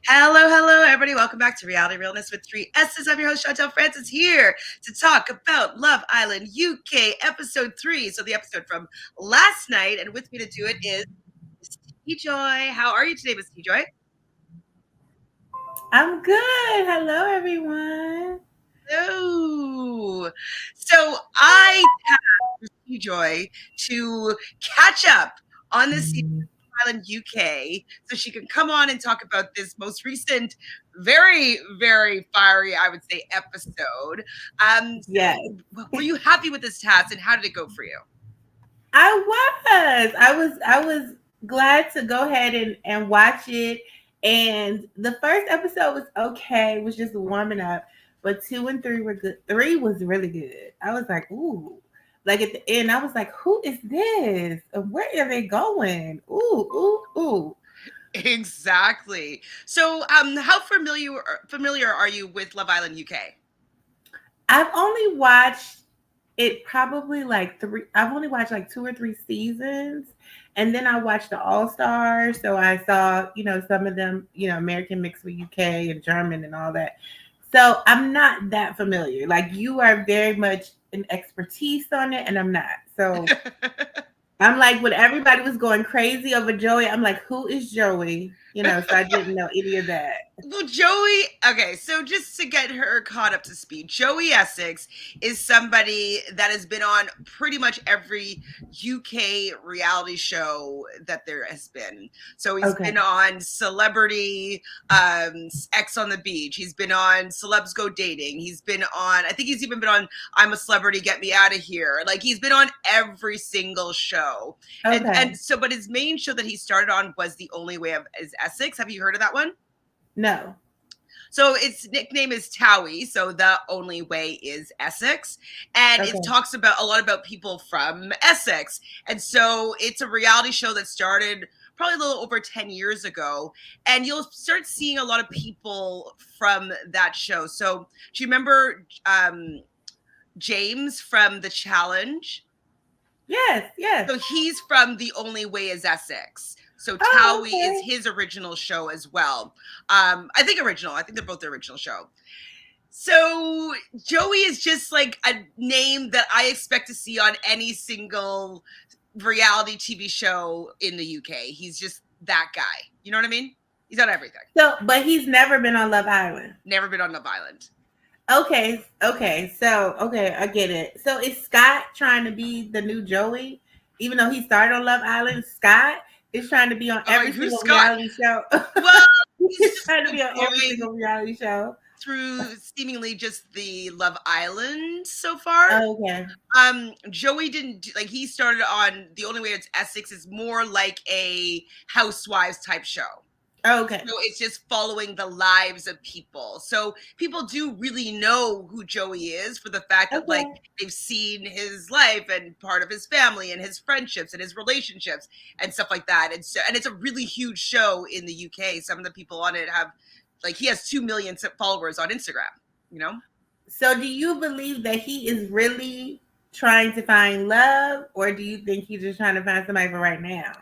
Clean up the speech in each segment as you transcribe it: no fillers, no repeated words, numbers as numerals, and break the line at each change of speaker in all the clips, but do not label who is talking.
Hello, everybody. Welcome back to Reality Realness with three S's. I'm your host, Chantele Francis, here to talk about Love Island UK episode 3. So, the episode from last night, and with me to do it is Miss TJoy. How are you today, Miss TJoy?
I'm good. Hello, everyone.
Hello. So, I tasked Miss TJoy to catch up on this season of Island UK so she can come on and talk about this most recent, very fiery, I would say, episode.
Yes,
Were you happy with this task and how did it go for you?
I was glad to go ahead and watch it. And the first episode was okay, was just warming up. But 2 and 3 were good. 3 was really good. I was like, ooh. Like at the end, I was like, who is this? And where are they going? Ooh.
Exactly. So, how familiar are you with Love Island UK?
I've only watched it probably like three. I've only watched like 2 or 3 seasons, and then I watched the All Stars. So I saw, some of them, American mixed with UK and German and all that. So I'm not that familiar. Like you are very much an expertise on it, and I'm not. So I'm like, when everybody was going crazy over Joey, I'm like, who is Joey? So I didn't know any of that.
Well, Joey, okay, so just to get her caught up to speed, Joey Essex is somebody that has been on pretty much every UK reality show that there has been. So he's
Okay.
been on Celebrity, X on the Beach. He's been on Celebs Go Dating. He's been on, I think he's even been on I'm a Celebrity, Get Me Out of Here. Like he's been on every single show.
Okay.
And so, but his main show that he started on was The Only Way of is Essex. Have you heard of that one?
No.
So its nickname is Towie, so the only way is Essex, and
Okay.
it talks about a lot about people from Essex. And so it's a reality show that started probably a little over 10 years ago, and you'll start seeing a lot of people from that show. So do you remember James from The Challenge?
Yes.
So he's from The Only Way is Essex. So
Oh,
Towie is
okay.
his original show as well. I think original. I think they're both the original show. So Joey is just like a name that I expect to see on any single reality TV show in the UK. He's just that guy. You know what I mean? He's on everything.
So, but he's never been on Love Island.
Never been on Love Island.
Okay. So, okay, I get it. So, is Scott trying to be the new Joey? Even though he started on Love Island, Scott is trying to be on
I'm
every
like, who's
single
Scott?
reality show.
Well, he's
He's trying to be on every
going
single reality show.
through seemingly just the Love Island so far.
Okay.
Joey didn't like he started on The Only Way It's Essex is more like a housewives type show.
Okay.
So it's just following the lives of people. So people do really know who Joey is for the fact that like
Okay.
they've seen his life and part of his family and his friendships and his relationships and stuff like that. And so and it's a really huge show in the UK. Some of the people on it have like he has 2 million followers on Instagram, you know?
So, do you believe that he is really trying to find love, or do you think he's just trying to find somebody for right now?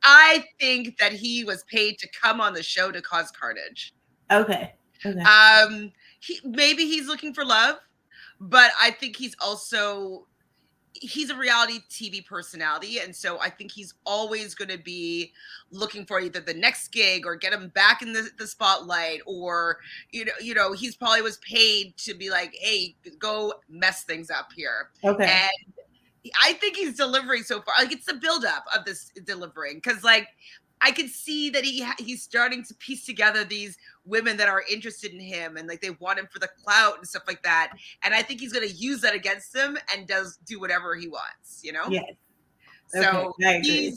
I think that he was paid to come on the show to cause carnage.
Okay. Okay.
Maybe he's looking for love, but I think he's a reality TV personality, and so I think he's always going to be looking for either the next gig or get him back in the spotlight, or he's probably was paid to be like, hey, go mess things up here,
Okay.
and I think he's delivering so far. Like it's the buildup of this delivering because like I can see that he's starting to piece together these women that are interested in him and like they want him for the clout and stuff like that. And I think he's going to use that against him and do whatever he wants, you know?
Yes.
So
Okay. I agree.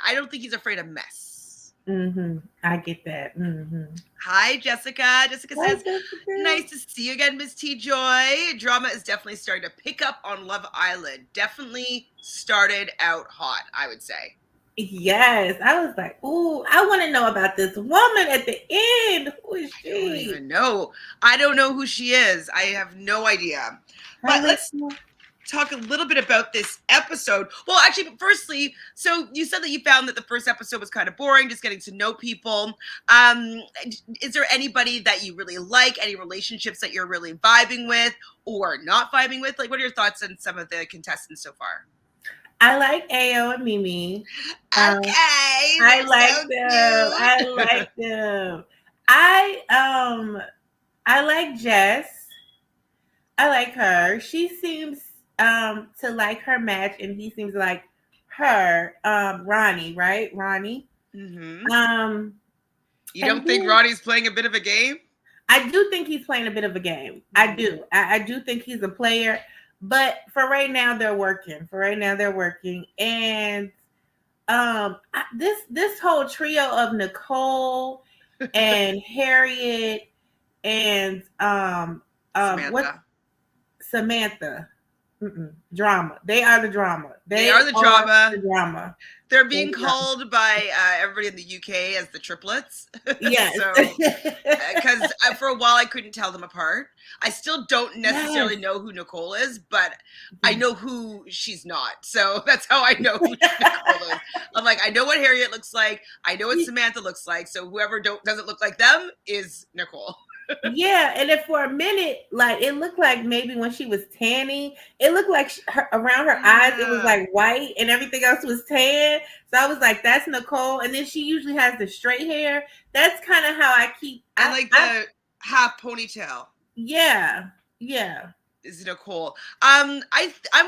I don't think he's afraid of mess.
I get that.
Hi, Jessica. Jessica
Hi,
says,
Jessica.
nice to see you again, Miss TJoy. Drama is definitely starting to pick up on Love Island. Definitely started out hot, I would say.
Yes, I was like, "Ooh, I want to know about this woman at the end. Who is
I don't
she?"
even know. I don't know who she is. I have no idea.
Hi,
But let's
Lisa.
talk a little bit about this episode. Well, actually, firstly, so you said that you found that the first episode was kind of boring, just getting to know people. Is there anybody that you really like? Any relationships that you're really vibing with or not vibing with? Like, what are your thoughts on some of the contestants so far?
I like Ao and Mimi.
Okay,
I
they're
like
so
them.
cute.
I like them. I like Jess. I like her. She seems to like her match, and he seems like her. Ronnie, right? Ronnie.
Mm-hmm. You
And
don't think Ronnie's playing a bit of a game?
I do think he's playing a bit of a game. I do. I do think he's a player. But for right now, they're working. And this whole trio of Nicole and Harriet and
Samantha.
what Samantha. Drama. They are the drama.
They are the drama.
The drama.
They're being called by everybody in the UK as the triplets.
Yes.
So, because for a while I couldn't tell them apart. I still don't necessarily know who Nicole is, but I know who she's not. So that's how I know who Nicole is. I'm like, I know what Harriet looks like. I know what Samantha looks like. So whoever doesn't look like them is Nicole.
Yeah, and if for a minute, like it looked like maybe when she was tanning, it looked like around her eyes it was like white and everything else was tan. So I was like, "That's Nicole." And then she usually has the straight hair. That's kind of how I keep.
I like the half ponytail.
Yeah.
Is Nicole? I'm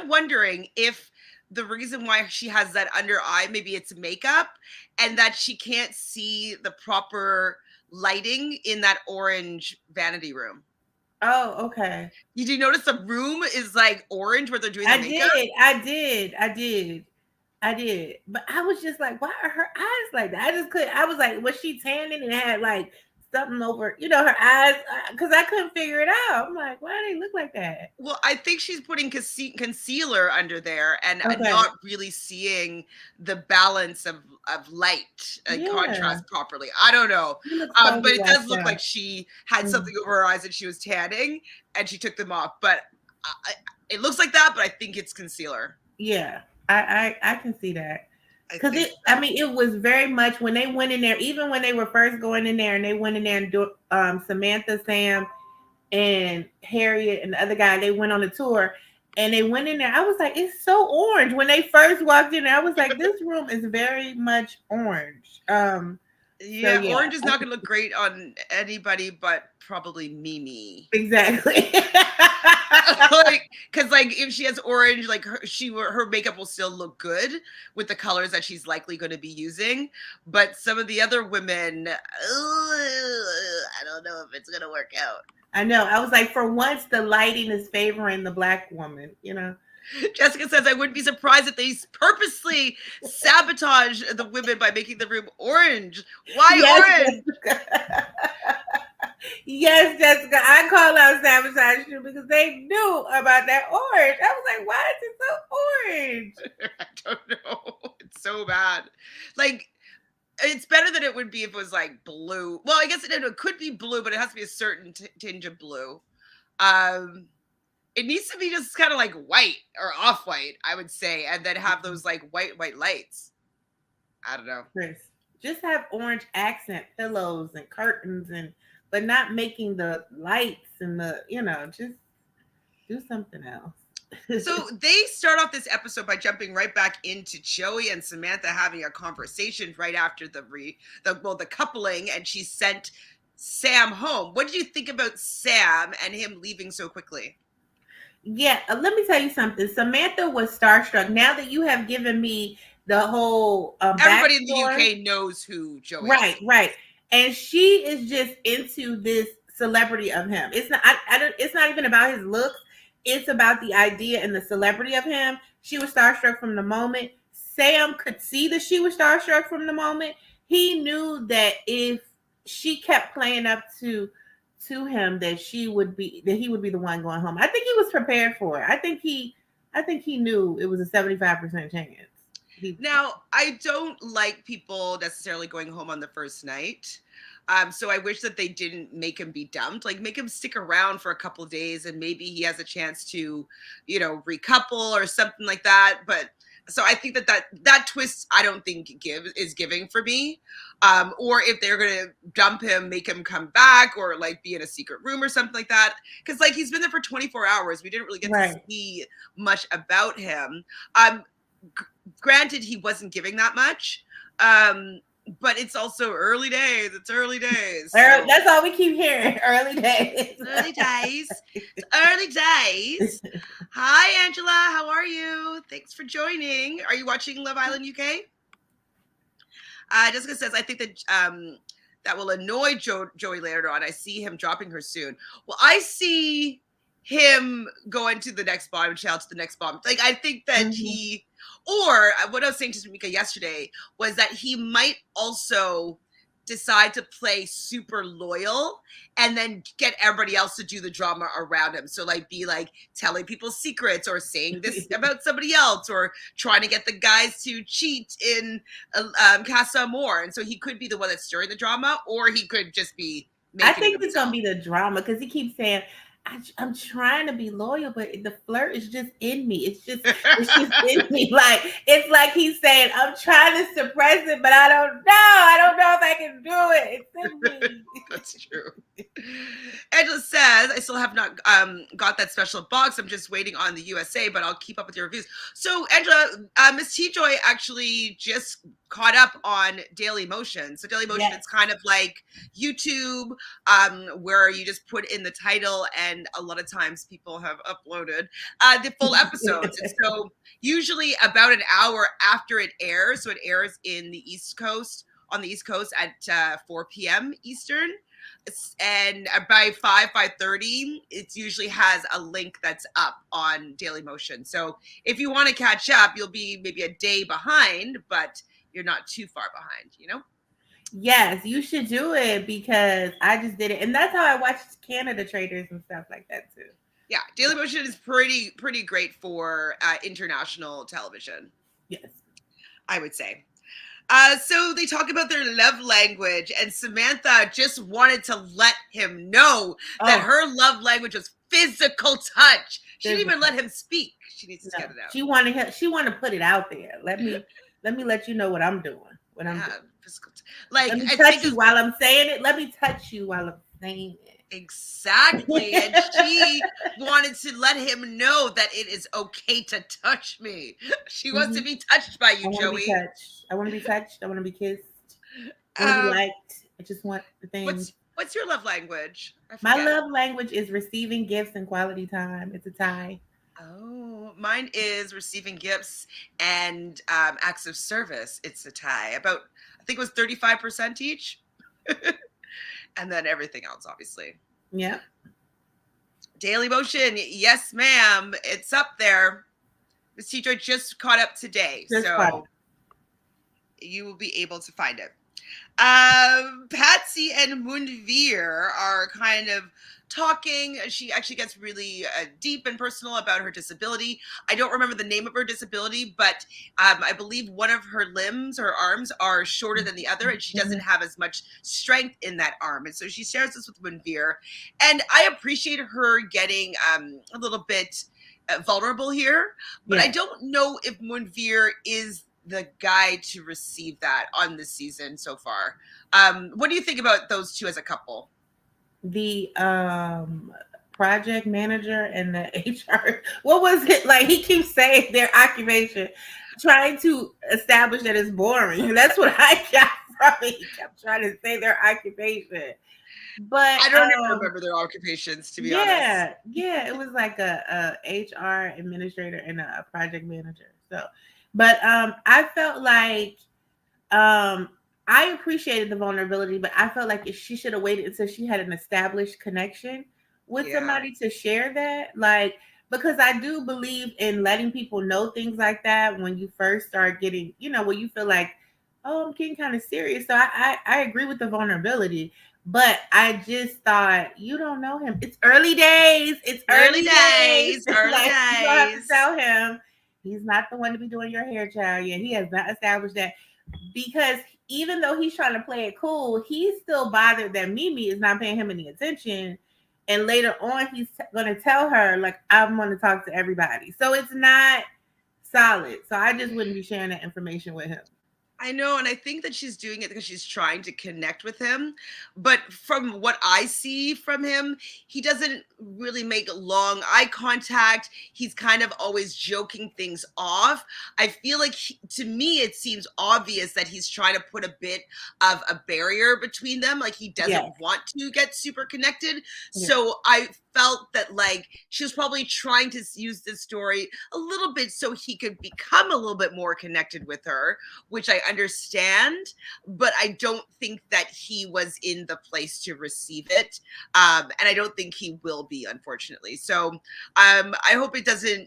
wondering if the reason why she has that under eye, maybe it's makeup, and that she can't see the proper lighting in that orange vanity room.
Oh, okay.
Did you notice the room is like orange where they're doing the makeup?
I did. But I was just like, why are her eyes like that? I just couldn't. I was like, was she tanning and had like something over, her eyes? Because I couldn't figure it out. I'm like, why do they look like that?
Well, I think she's putting concealer under there and not really seeing the balance of light and contrast properly. I don't know. But it does look like she had something over her eyes and she was tanning and she took them off. But it looks like that, but I think it's concealer.
Yeah, I can see that. Because it was very much when they went in there, even when they were first going in there and they went in there and do Samantha, Sam, and Harriet and the other guy, they went on a tour and they went in there. I was like, it's so orange. When they first walked in there, I was like, this room is very much orange. Orange
is not going to look great on anybody but probably Mimi.
Exactly.
Because if she has orange, her makeup will still look good with the colors that she's likely going to be using. But some of the other women, I don't know if it's going to work out.
I know. I was like, for once, the lighting is favoring the Black woman,
Jessica says, I wouldn't be surprised if they purposely sabotage the women by making the room orange. Why orange?
Jessica. Yes, Jessica. I call out sabotage too because they knew about that orange. I was like, why is it so orange?
I don't know. It's so bad. It's better than it would be if it was blue. Well, I guess it could be blue, but it has to be a certain tinge of blue. It needs to be just kind of white or off-white, I would say, and then have those white lights. I don't know.
Chris, just have orange accent pillows and curtains but not making the lights and just do something else.
So they start off this episode by jumping right back into Joey and Samantha having a conversation right after the coupling, and she sent Sam home. What did you think about Sam and him leaving so quickly?
Yeah, let me tell you something. Samantha was starstruck. Now that you have given me the whole
everybody in the UK knows who Joey is.
Right. And she is just into this celebrity of him. It's not. It's not even about his looks. It's about the idea and the celebrity of him. She was starstruck from the moment. Sam could see that she was starstruck from the moment. He knew that if she kept playing up to him, that he would be the one going home. I think he was prepared for it. I think he knew it was a 75% chance.
Now, I don't like people necessarily going home on the first night. So I wish that they didn't make him be dumped. Like, make him stick around for a couple of days, and maybe he has a chance to, recouple or something like that. But so I think that twist, I don't think is giving for me. Or if they're gonna dump him, make him come back, or like be in a secret room or something like that. Because like he's been there for 24 hours, we didn't really get to see much about him. Granted, he wasn't giving that much, but it's also early days. It's early days. So.
That's all we keep hearing. Early days.
Early days. It's early days. Hi, Angela. How are you? Thanks for joining. Are you watching Love Island UK? Jessica says, I think that that will annoy Joey later on. I see him dropping her soon. Well, I see him going to the next bombshell, to the next bomb. Like, I think that or what I was saying to Tamika yesterday was that he might also decide to play super loyal and then get everybody else to do the drama around him. So like be like telling people secrets or saying this about somebody else or trying to get the guys to cheat in Casa Amor. And so he could be the one that's stirring the drama, or he could just be
I think it's going to be the drama because he keeps saying, I'm trying to be loyal, but the flirt is just in me. It's just in me. Like, it's like he's saying, I'm trying to suppress it, but I don't know. I don't know if I can do it. It's in me.
That's true. Angela says, I still have not got that special box. I'm just waiting on the USA, but I'll keep up with your reviews. So, Angela, Miss TJoy actually just caught up on Daily Motion. So Daily Motion, it's kind of like YouTube, where you just put in the title, and a lot of times people have uploaded the full episodes. And so usually about an hour after it airs, so it airs in the East Coast, on the East Coast at 4 p.m. Eastern. And by 5:30, it usually has a link that's up on Daily Motion. So if you want to catch up, you'll be maybe a day behind, but you're not too far behind,
Yes, you should do it because I just did it. And that's how I watched Canada Traders and stuff like that too.
Yeah, Daily Motion is pretty great for international television.
Yes.
I would say. So they talk about their love language, and Samantha just wanted to let him know that her love language was physical touch. She didn't even let him speak. She needs to get it out.
She wanted to put it out there. Let me let you know what I'm doing. What I'm doing. Physical like, let me touch you while I'm saying it. Let me touch you while I'm saying it.
Exactly. And she wanted to let him know that it is okay to touch me. She wants to be touched by you, Joey.
I want to be touched. I want to be kissed. I want to be liked. I just want the things.
What's your love language?
My love language is receiving gifts and quality time. It's a tie.
Oh, mine is receiving gifts and acts of service. It's a tie. I think it was 35% each. And then everything else, obviously.
Yeah.
Daily Motion, yes, ma'am. It's up there. Miss TJoy just caught up today, so you will be able to find it. Patsy and Moonveer are kind of talking. She actually gets really deep and personal about her disability. I don't remember the name of her disability, but I believe one of her limbs, her arms, are shorter than the other, and she doesn't have as much strength in that arm. And so she shares this with Moonveer, and I appreciate her getting a little bit vulnerable here, but I don't know if Moonveer is the guy to receive that on this season so far. What do you think about those two as a couple?
The project manager and the HR, what was it like? He keeps saying their occupation, trying to establish that it's boring. That's what I got from it. He kept trying to say their occupation, but
I don't even remember their occupations, to be honest.
Yeah, it was like a HR administrator and a project manager. So, but I felt like I appreciated the vulnerability, but I felt like she should have waited until she had an established connection with somebody to share that. Like, because I do believe in letting people know things like that when you first start getting, when you feel like, oh, I'm getting kind of serious. So I agree with the vulnerability, but I just thought, you don't know him. It's early days. It's early days.
Early
like,
days.
You have to tell him. He's not the one to be doing your hair, child. Yeah, he has not established that because even though he's trying to play it cool, he's still bothered that Mimi is not paying him any attention. And later on, he's going to tell her, like, I'm going to talk to everybody. So it's not solid. So I just wouldn't be sharing that information with him.
I know, and I think that she's doing it because she's trying to connect with him. But from what I see from him, he doesn't really make long eye contact. He's kind of always joking things off. I feel like, to me, it seems obvious that he's trying to put a bit of a barrier between them. Like, he doesn't want to get super connected. Yeah. So I felt that, like, she was probably trying to use this story a little bit so he could become a little bit more connected with her, which I understand, but I don't think that he was in the place to receive it. And I don't think he will be, unfortunately. So I hope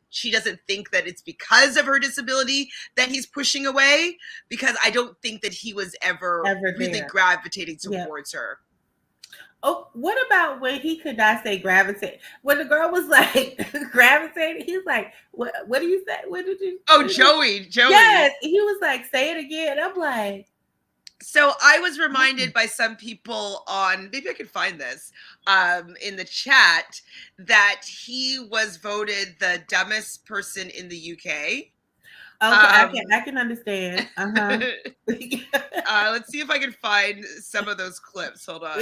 she doesn't think that it's because of her disability that he's pushing away, because I don't think that he was ever really gravitating towards her.
Oh, what about when he could not say gravitate? When the girl was like gravitating, he's like, what do you say? What did you?
Oh, Joey.
Yes, he was like, say it again. I'm like.
So I was reminded by some people on, maybe I could find this, in the chat, that he was voted the dumbest person in the UK.
Okay, I can understand.
Let's see if I can find some of those clips. Hold on.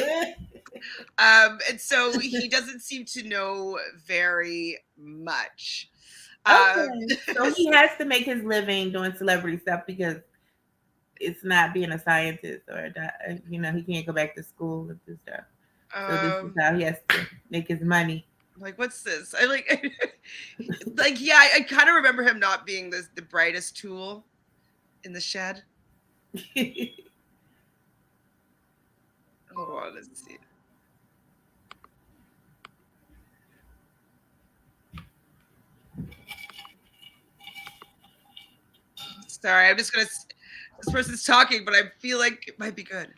And so he doesn't seem to know very much.
So he has to make his living doing celebrity stuff because it's not being a scientist or, he can't go back to school with this stuff. So this is how he has to make his money.
Like, what's this? I I kind of remember him not being the brightest tool in the shed. Hold on, let's see. Sorry, I'm just gonna. This person's talking, but I feel like it might be good.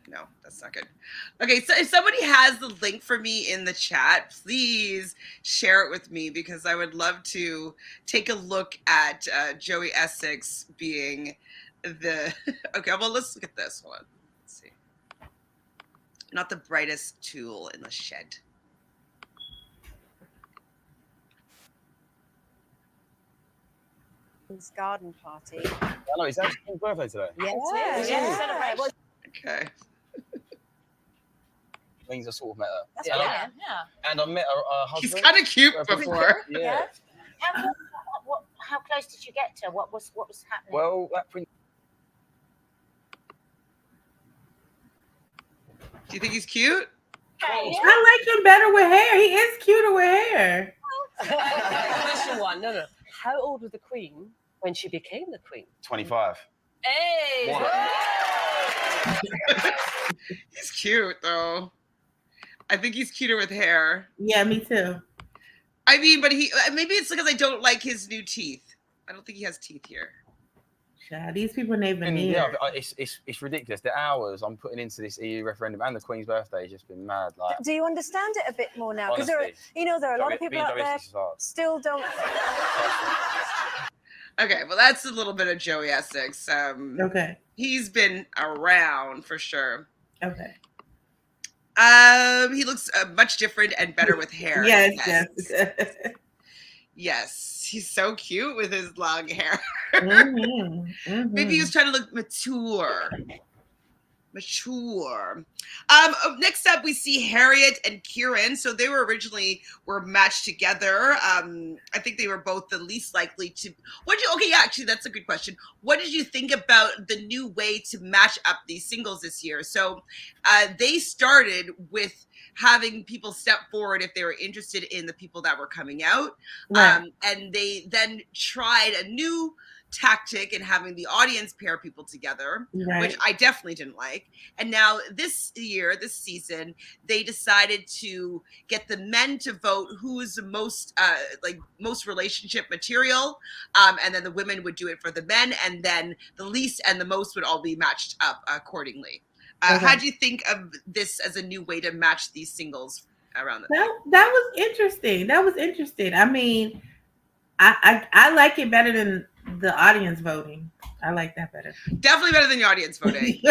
No, that's not good. Okay, so if somebody has the link for me in the chat, please share it with me, because I would love to take a look at Joey Essex being the. Okay, well, let's look at this one. Let's see. Not the brightest tool in the shed.
His garden party.
Hello, is that his birthday today?
Yes, yeah.
Okay.
Means I sort of met her.
That's brilliant, yeah.
And I met her husband.
He's kind of cute before.
Yeah.
How close did you get to? What was happening?
Well, that prince.
Do you think he's cute?
I like him better with hair. He is cuter with hair.
Question one. No. How old was the Queen when she became the Queen?
25.
Hey!
He's cute, though. I think he's cuter with hair.
Yeah, me too.
I mean, but maybe it's because I don't like his new teeth. I don't think he has teeth here.
Child, these people ain't even here.
Yeah, it's ridiculous. The hours I'm putting into this EU referendum and the Queen's birthday has just been mad. Like,
do you understand it a bit more now? Because there are a lot of people out there still don't.
Okay, well, that's a little bit of Joey Essex.
Okay.
He's been around for sure.
Okay.
He looks much different and better with hair.
Yes.
Yes, he's so cute with his long hair. Maybe he was trying to look mature. Next up, we see Harriet and Kieran. So they originally matched together. I think they were both the least likely to. Actually, that's a good question. What did you think about the new way to match up these singles this year? So they started with having people step forward if they were interested in the people that were coming out. Right. And they then tried a new tactic in having the audience pair people together, right, which I definitely didn't like. And now this season, they decided to get the men to vote who's the most relationship material, and then the women would do it for the men, and then the least and the most would all be matched up accordingly. How do you think of this as a new way to match these singles around that.
That was interesting. That was interesting. I mean, I like it better than the audience voting. I like that better.
Definitely better than the audience voting.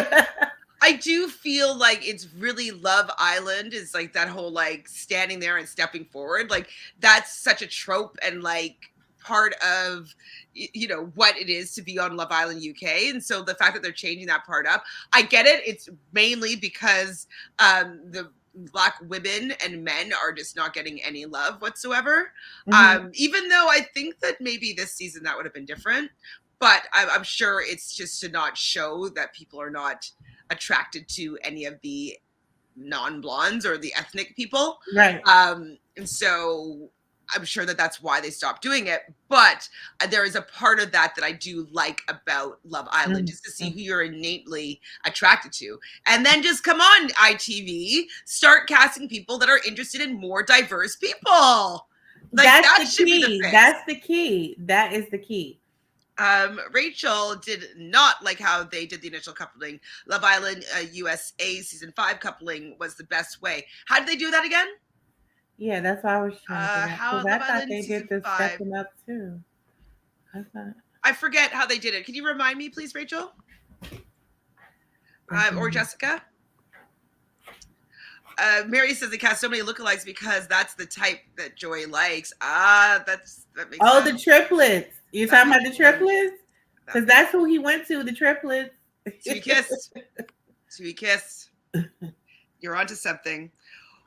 I do feel like it's really Love Island is like that whole like standing there and stepping forward. Like that's such a trope and like part of what it is to be on Love Island UK. And so the fact that they're changing that part up, I get it. It's mainly because the Black women and men are just not getting any love whatsoever. Even though I think that maybe this season that would have been different, but I'm sure it's just to not show that people are not attracted to any of the non-blondes or the ethnic people.
Right.
And so I'm sure that that's why they stopped doing it. But there is a part of that I do like about Love Island, just to see who you're innately attracted to. And then just come on, ITV, start casting people that are interested in more diverse people. Like,
that's the key. That's the key. That is the key.
Rachel did not like how they did the initial coupling. Love Island USA season 5 coupling was the best way. How did they do that again?
Yeah, that's why I was trying to figure out. I thought they did the
5.
stepping up too.
I forget how they did it. Can you remind me, please, Rachel? Or Jessica? Mary says they cast so many lookalikes because that's the type that Joy likes. That makes sense.
Oh, the triplets. You're talking about the triplets? Because that's who he went to, the triplets.
To be kissed. To be kissed. You're onto something.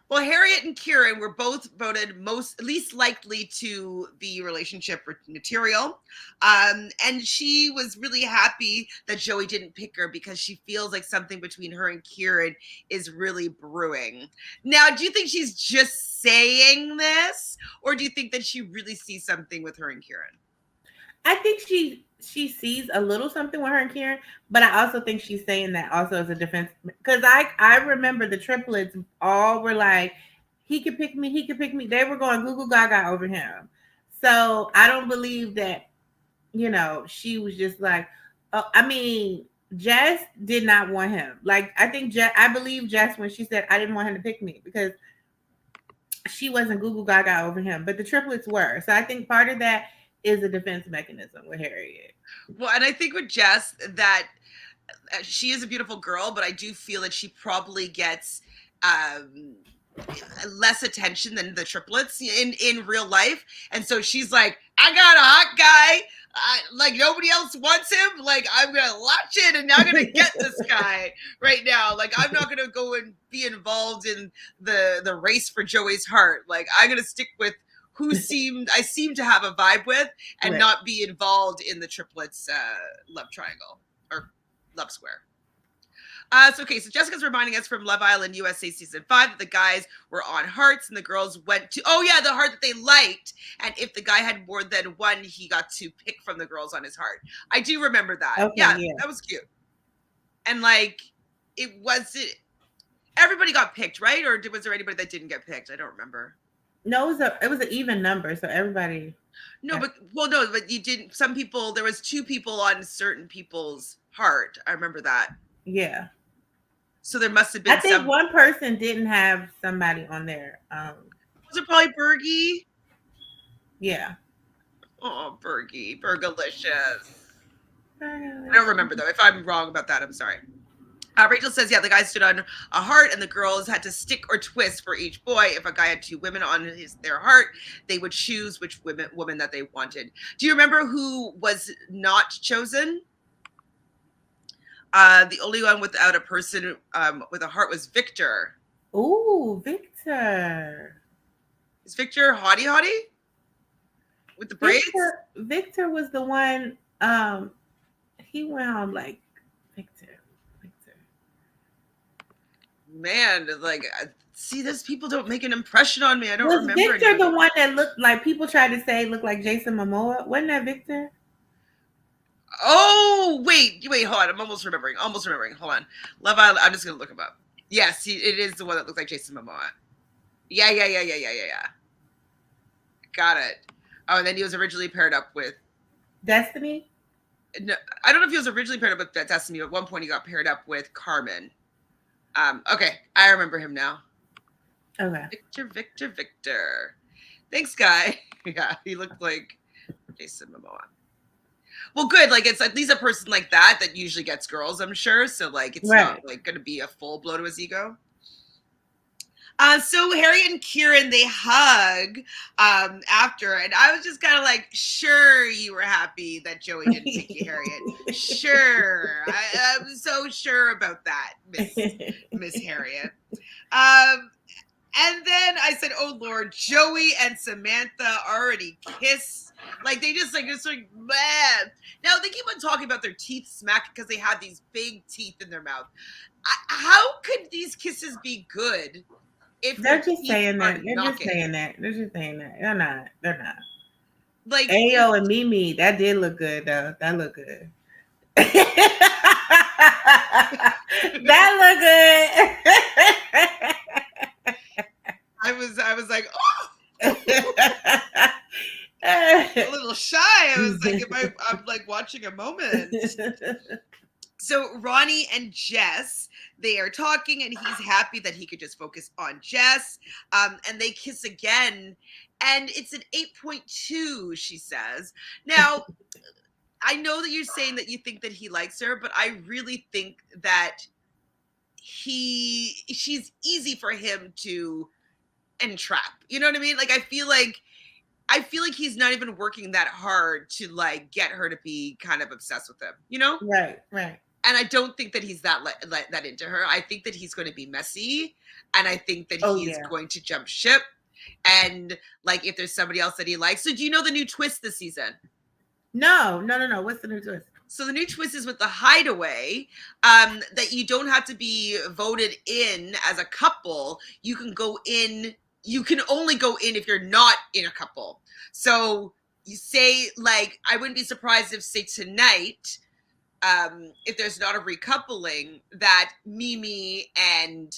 Well, Harriet and Kieran were both voted least likely to be relationship material. And she was really happy that Joey didn't pick her because she feels like something between her and Kieran is really brewing. Now, do you think she's just saying this, or do you think that she really sees something with her and Kieran?
I think she sees a little something with her and Kieran, but I also think she's saying that also as a defense, because I remember the triplets all were like, he could pick me, he could pick me. They were going Google Gaga over him. So I don't believe that, she was just like, I mean, Jess did not want him. Like, I believe Jess when she said, I didn't want him to pick me because she wasn't Google Gaga over him, but the triplets were. So I think part of that is a defense mechanism with Harriet.
Well, and I think with Jess that she is a beautiful girl, but I do feel that she probably gets less attention than the triplets in real life. And so she's like, I got a hot guy. Like nobody else wants him. Like I'm going to latch in and I'm going to get this guy right now. Like I'm not going to go and be involved in the race for Joey's heart. Like I'm going to stick with who I seem to have a vibe with and
right.
not be involved in the triplets love triangle or love square. So Jessica's reminding us from Love Island USA season 5 that the guys were on hearts and the girls went to, the heart that they liked. And if the guy had more than one, he got to pick from the girls on his heart. I do remember that.
Okay,
yeah, that was cute. And like, everybody got picked, right? Or was there anybody that didn't get picked? I don't remember.
No, it was an even number, so everybody.
No, but you didn't. Some people, there was 2 people on certain people's heart. I remember that.
Yeah.
So there must have been.
I think one person didn't have somebody on there.
Was it probably Bergie?
Yeah.
Oh, Bergie, Bergalicious. I don't remember though. If I'm wrong about that, I'm sorry. Rachel says, the guys stood on a heart and the girls had to stick or twist for each boy. If a guy had 2 women on their heart, they would choose which woman that they wanted. Do you remember who was not chosen? The only one without a person with a heart was Victor.
Ooh, Victor.
Is Victor hottie? With the braids?
Victor was the one, he went on like, Victor.
Man, like, see, those people don't make an impression on me. I don't remember.
Was Victor the one that looked like people tried to say looked like Jason Momoa? Wasn't that Victor?
Oh, wait, hold on. I'm almost remembering. Hold on. Love Island. I'm just gonna look him up. Yes, it is the one that looks like Jason Momoa. Yeah. Got it. Oh, and then he was originally paired up with
Destiny.
No, I don't know if he was originally paired up with Destiny. At one point, he got paired up with Carmen. Okay, I remember him now.
Okay.
Victor. Thanks, guy. Yeah, he looked like Jason Momoa. Well, good. Like, it's at least a person like that usually gets girls, I'm sure. So, like, it's not like going to be a full blow to his ego. So Harriet and Kieran, they hug after, and I was just kind of like, sure, you were happy that Joey didn't take you, Harriet. Sure. I'm so sure about that, Miss Harriet. And then I said, oh, Lord, Joey and Samantha already kiss. Like, they just, like, it's like, man. Now, they keep on talking about their teeth smacking because they have these big teeth in their mouth. How could these kisses be good if
they're just saying that?
They're just saying
that. They're not.
Like,
Ayo and Mimi, that did look good, though. That looked good. That looked good.
I was like, oh, a little shy. I was like, I'm like watching a moment. So Ronnie and Jess, they are talking, and he's happy that he could just focus on Jess. And they kiss again, and it's an 8.2, she says. Now, I know that you're saying that you think that he likes her, but I really think that she's easy for him to entrap. You know what I mean? Like, I feel like he's not even working that hard to like get her to be kind of obsessed with him, you know?
Right.
And I don't think that he's that into her. I think that he's going to be messy, and I think that he's going to jump ship. And like, if there's somebody else that he likes. So do you know the new twist this season?
No. What's the new twist?
So the new twist is with the Hideaway, that you don't have to be voted in as a couple. You can go in. You can only go in if you're not in a couple. So you say, like, I wouldn't be surprised if, say, tonight, if there's not a recoupling, that Mimi and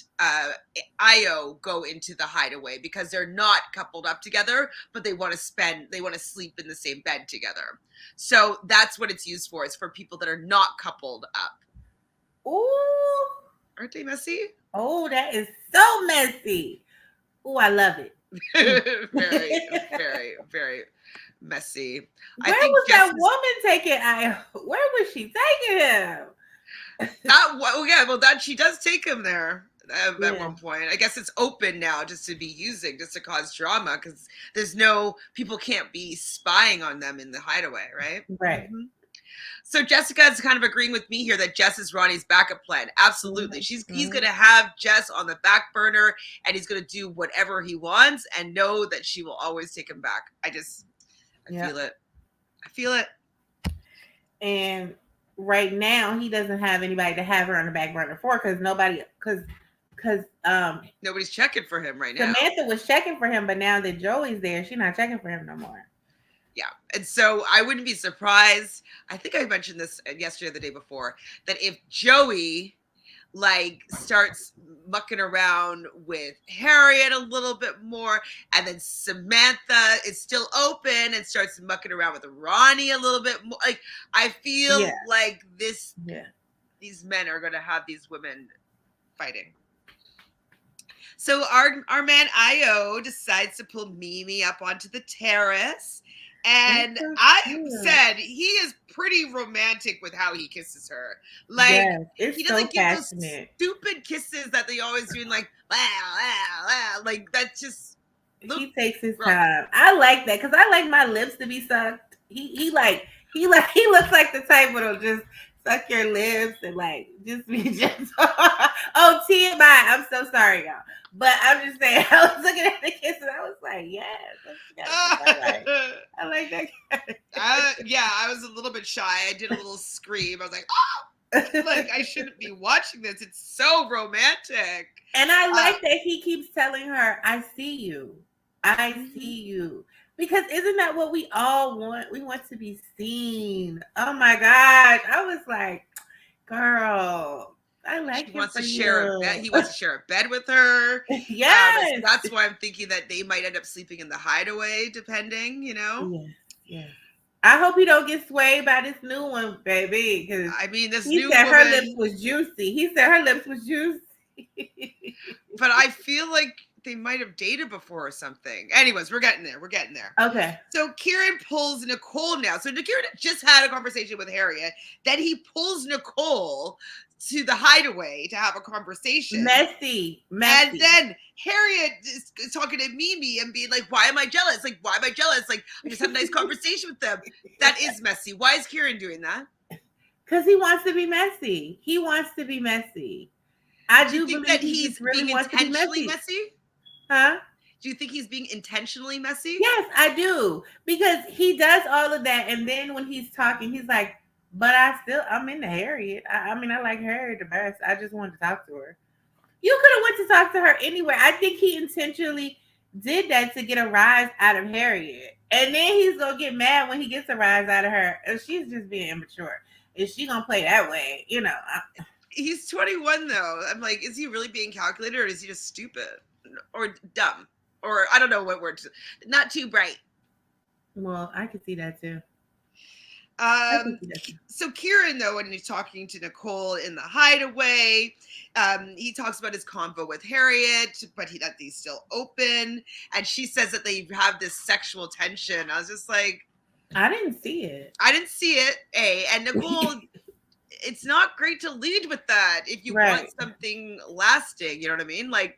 Ayo go into the Hideaway because they're not coupled up together, but they want to sleep in the same bed together. So that's what it's used for. It's for people that are not coupled up.
Ooh.
Aren't they messy?
Oh, that is so messy. Oh, I love it.
Very, very, very messy.
Where was that woman taking Ayo? Where was she taking him?
That she does take him there at one point. I guess it's open now just to cause drama, because people can't be spying on them in the Hideaway, right?
Right.
Mm-hmm. So Jessica is kind of agreeing with me here that Jess is Ronnie's backup plan. Absolutely. He's going to have Jess on the back burner, and he's going to do whatever he wants and know that she will always take him back. I feel it. I feel it.
And right now he doesn't have anybody to have her on the back burner for, because
nobody's checking for him right now.
Samantha was checking for him, but now that Joey's there, she's not checking for him no more.
Yeah. And so I wouldn't be surprised. I think I mentioned this yesterday or the day before, that if Joey like starts mucking around with Harriet a little bit more, and then Samantha is still open and starts mucking around with Ronnie a little bit more, like, I feel like these men are going to have these women fighting. So our man Ayo decides to pull Mimi up onto the terrace. And I said he is pretty romantic with how he kisses her. Like, he doesn't give those stupid kisses that they always do, like, wow, like, that's just.
He takes his time. I like that, because I like my lips to be sucked. He looks like the type that'll just suck your lips and like just be gentle. Oh, TMI. I'm so sorry, y'all. But I'm just saying, I was looking at the kiss and I was like, yes. I like that guy.
I was a little bit shy. I did a little scream. I was like, oh, like, I shouldn't be watching this. It's so romantic.
And I like that he keeps telling her, I see you. I see you. Because isn't that what we all want? We want to be seen. Oh my God. I was like, girl, I like him. He wants to share
a bed with her.
Yes.
That's why I'm thinking that they might end up sleeping in the Hideaway, depending, you know?
Yes. I hope he don't get swayed by this new one, baby. Because
I mean,
he said her lips was juicy. But I feel like
they might have dated before or something. Anyways, we're getting there.
Okay.
So Kieran pulls Nicole now. So Kieran just had a conversation with Harriet. Then he pulls Nicole to the Hideaway to have a conversation.
Messy.
And then Harriet is talking to Mimi and being like, why am I jealous? Like, why am I jealous? Like, I just had a nice conversation with them. That is messy. Why is Kieran doing that?
Because he wants to be messy. I do
think
believe
that
he
he's
just really
being
wants to be
intentionally
messy.
messy?
Huh?
Do you think he's being intentionally messy?
Yes, I do. Because he does all of that. And then when he's talking, he's like, but I'm into Harriet. I mean, I like Harriet the best. I just wanted to talk to her. You could have went to talk to her anywhere. I think he intentionally did that to get a rise out of Harriet. And then he's going to get mad when he gets a rise out of her. And she's just being immature. Is she going to play that way? You know.
He's 21, though. I'm like, is he really being calculated or is he just stupid? Or dumb? Or I don't know what word. Not too bright.
Well, I could see that too.
So Kieran, though, when he's talking to Nicole in the Hideaway, he talks about his convo with Harriet, but that he's still open. And she says that they have this sexual tension. I was just like,
I didn't see it.
And Nicole, it's not great to lead with that if you want something lasting. You know what I mean? Like,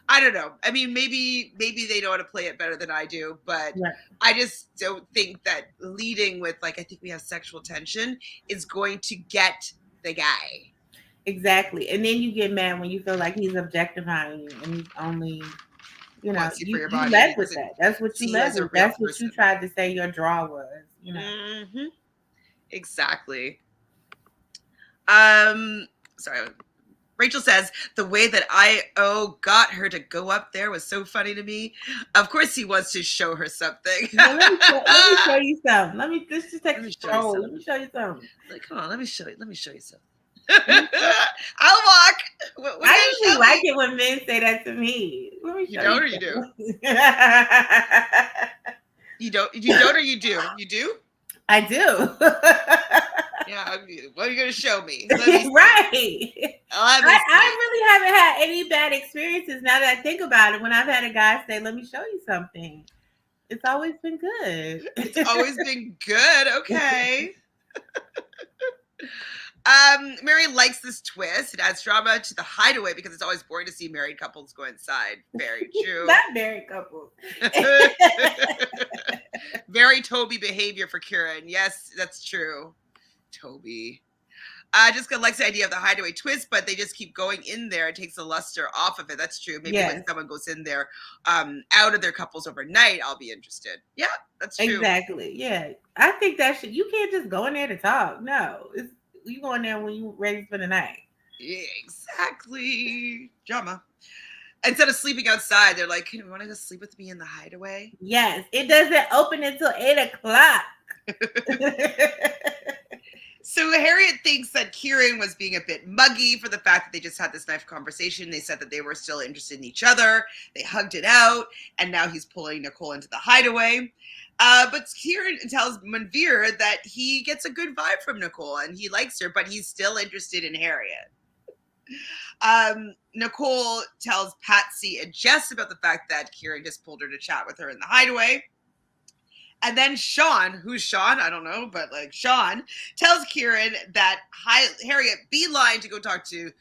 I don't know. I mean, maybe they know how to play it better than I do, but I just don't think that leading with, like, I think we have sexual tension is going to get the guy.
Exactly. And then you get mad when you feel like he's objectifying you and he's only, you know, you led with that. That's what you led with. That's what you tried to say your draw was, you know.
Mm-hmm. Exactly. Sorry. Rachel says, the way that I.O. got her to go up there was so funny to me. Of course he wants to show her something.
Let me show you something. Let me just take a stroll. Let me show you something.
Like, come on, let me show you something. I'll walk.
I usually like it when men say that to me. Let me show
you don't or you do? You don't or you do? You do?
I do.
Yeah, what are you going to show me?
Right. I really haven't had any bad experiences now that I think about it. When I've had a guy say, let me show you something. It's always been good.
It's always been good. Okay. Mary likes this twist. It adds drama to the Hideaway because it's always boring to see married couples go inside. Very true.
Not married couples.
Very Toby behavior for Kieran. Yes, that's true. Toby. Jessica likes the idea of the Hideaway twist, but they just keep going in there. It takes the luster off of it. That's true. Maybe when someone goes in there out of their couples overnight, I'll be interested. Yeah, that's true.
Exactly. Yeah. I think you can't just go in there to talk. No. You go in there when you're ready to spend the night.
Yeah, exactly. Drama. Instead of sleeping outside, they're like, you want to go sleep with me in the Hideaway?
Yes. It doesn't open until 8:00.
So Harriet thinks that Kieran was being a bit muggy for the fact that they just had this nice conversation. They said that they were still interested in each other. They hugged it out, and now he's pulling Nicole into the Hideaway. But Kieran tells Manveer that he gets a good vibe from Nicole and he likes her, but he's still interested in Harriet. Nicole tells Patsy and Jess about the fact that Kieran just pulled her to chat with her in the Hideaway. And then Sean, who's Sean? I don't know, but like Sean tells Kieran that Harriet beeline to go talk to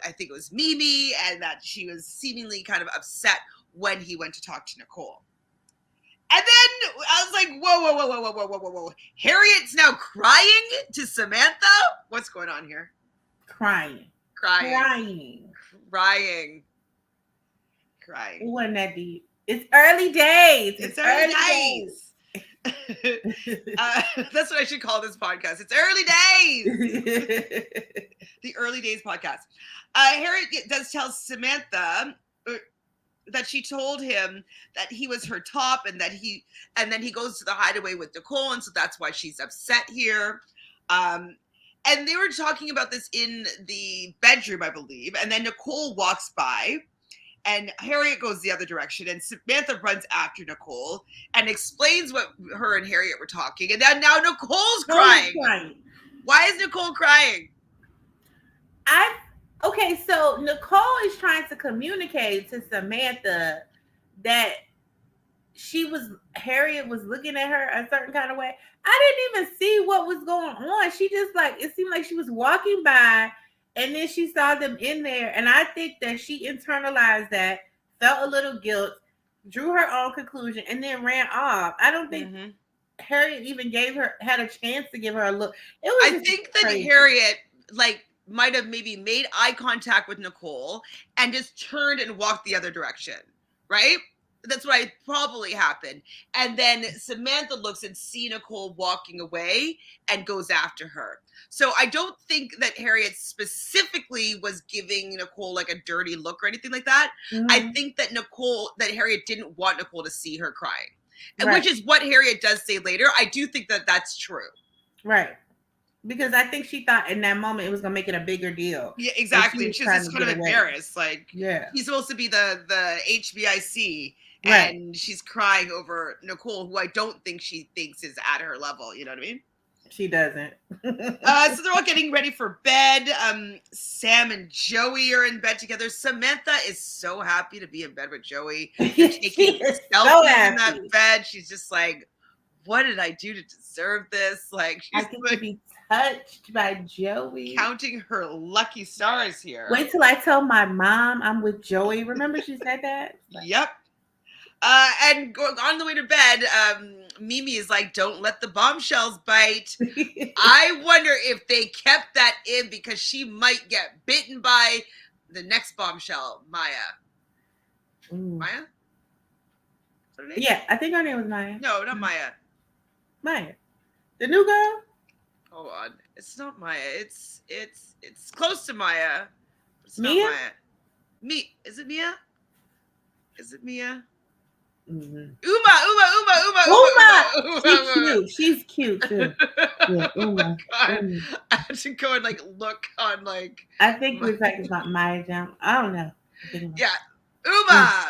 I think it was Mimi, and that she was seemingly kind of upset when he went to talk to Nicole. And then I was like, whoa. Harriet's now crying to Samantha? What's going on here?
Crying.
It
wasn't that deep. It's early days.
It's early days. That's what I should call this podcast. It's early days. The early days podcast. Harriet does tell Samantha that she told him that he was her top and then he goes to the Hideaway with Nicole, and so that's why she's upset here. And they were talking about this in the bedroom, I believe, and then Nicole walks by and Harriet goes the other direction, and Samantha runs after Nicole and explains what her and Harriet were talking, and then now Nicole's crying. Why is Nicole crying?
Okay, so Nicole is trying to communicate to Samantha that Harriet was looking at her a certain kind of way. I didn't even see what was going on. She just it seemed like she was walking by and then she saw them in there. And I think that she internalized that, felt a little guilt, drew her own conclusion, and then ran off. I don't think Harriet even had a chance to give her a look.
I think that Harriet might have maybe made eye contact with Nicole and just turned and walked the other direction, right? That's what probably happened. And then Samantha looks and see Nicole walking away and goes after her. So I don't think that Harriet specifically was giving Nicole like a dirty look or anything like that. I think that Harriet didn't want Nicole to see her crying, which is what Harriet does say later. I do think that that's true.
Right. Because I think she thought in that moment it was going to make it a bigger deal.
Yeah, exactly. She was just kind of embarrassed. He's supposed to be the HBIC. Right. And she's crying over Nicole, who I don't think she thinks is at her level. You know what I mean?
She doesn't.
So they're all getting ready for bed. Sam and Joey are in bed together. Samantha is so happy to be in bed with Joey. They're taking selfies in that bed. She's just like, what did I do to deserve this? Like, she's
to be touched by Joey.
Counting her lucky stars here.
Wait till I tell my mom I'm with Joey. Remember she said that?
Yep. And on the way to bed, Mimi is like, don't let the bombshells bite. I wonder if they kept that in because she might get bitten by the next bombshell, Maya. Maya?
Yeah, I think her name was Maya.
No, not Maya.
Maya. The new girl?
Hold on. It's not Maya. It's close to Maya. It's
Mia?
Not Maya. Is it Mia? Is it Mia?
Mm-hmm.
Uma.
She's cute too. Yeah, Uma.
I had to go and look on
I think we're talking about Maya Jam. I don't know.
Yeah. Uma.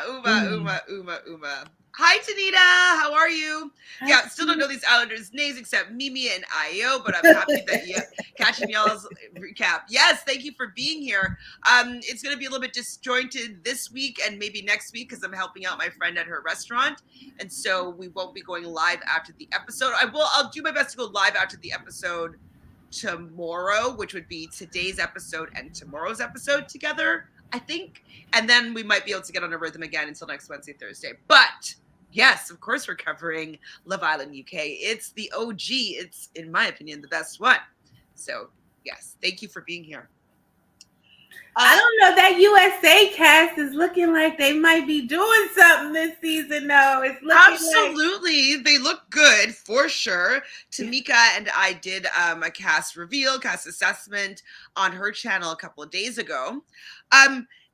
Hi, Tanita. How are you? Yeah, still don't know these Islanders' names except Mimi and Io, but I'm happy that you're catching y'all's recap. Yes, thank you for being here. It's going to be a little bit disjointed this week and maybe next week because I'm helping out my friend at her restaurant. And so we won't be going live after the episode. I'll do my best to go live after the episode tomorrow, which would be today's episode and tomorrow's episode together, I think. And then we might be able to get on a rhythm again until next Wednesday, Thursday. But yes, of course, we're covering Love Island UK. It's the OG. It's, in my opinion, the best one. So, yes, thank you for being here.
I don't know. That USA cast is looking like they might be doing something this season, though. It's looking
absolutely. They look good, for sure. Tamika and I did a cast assessment on her channel a couple of days ago.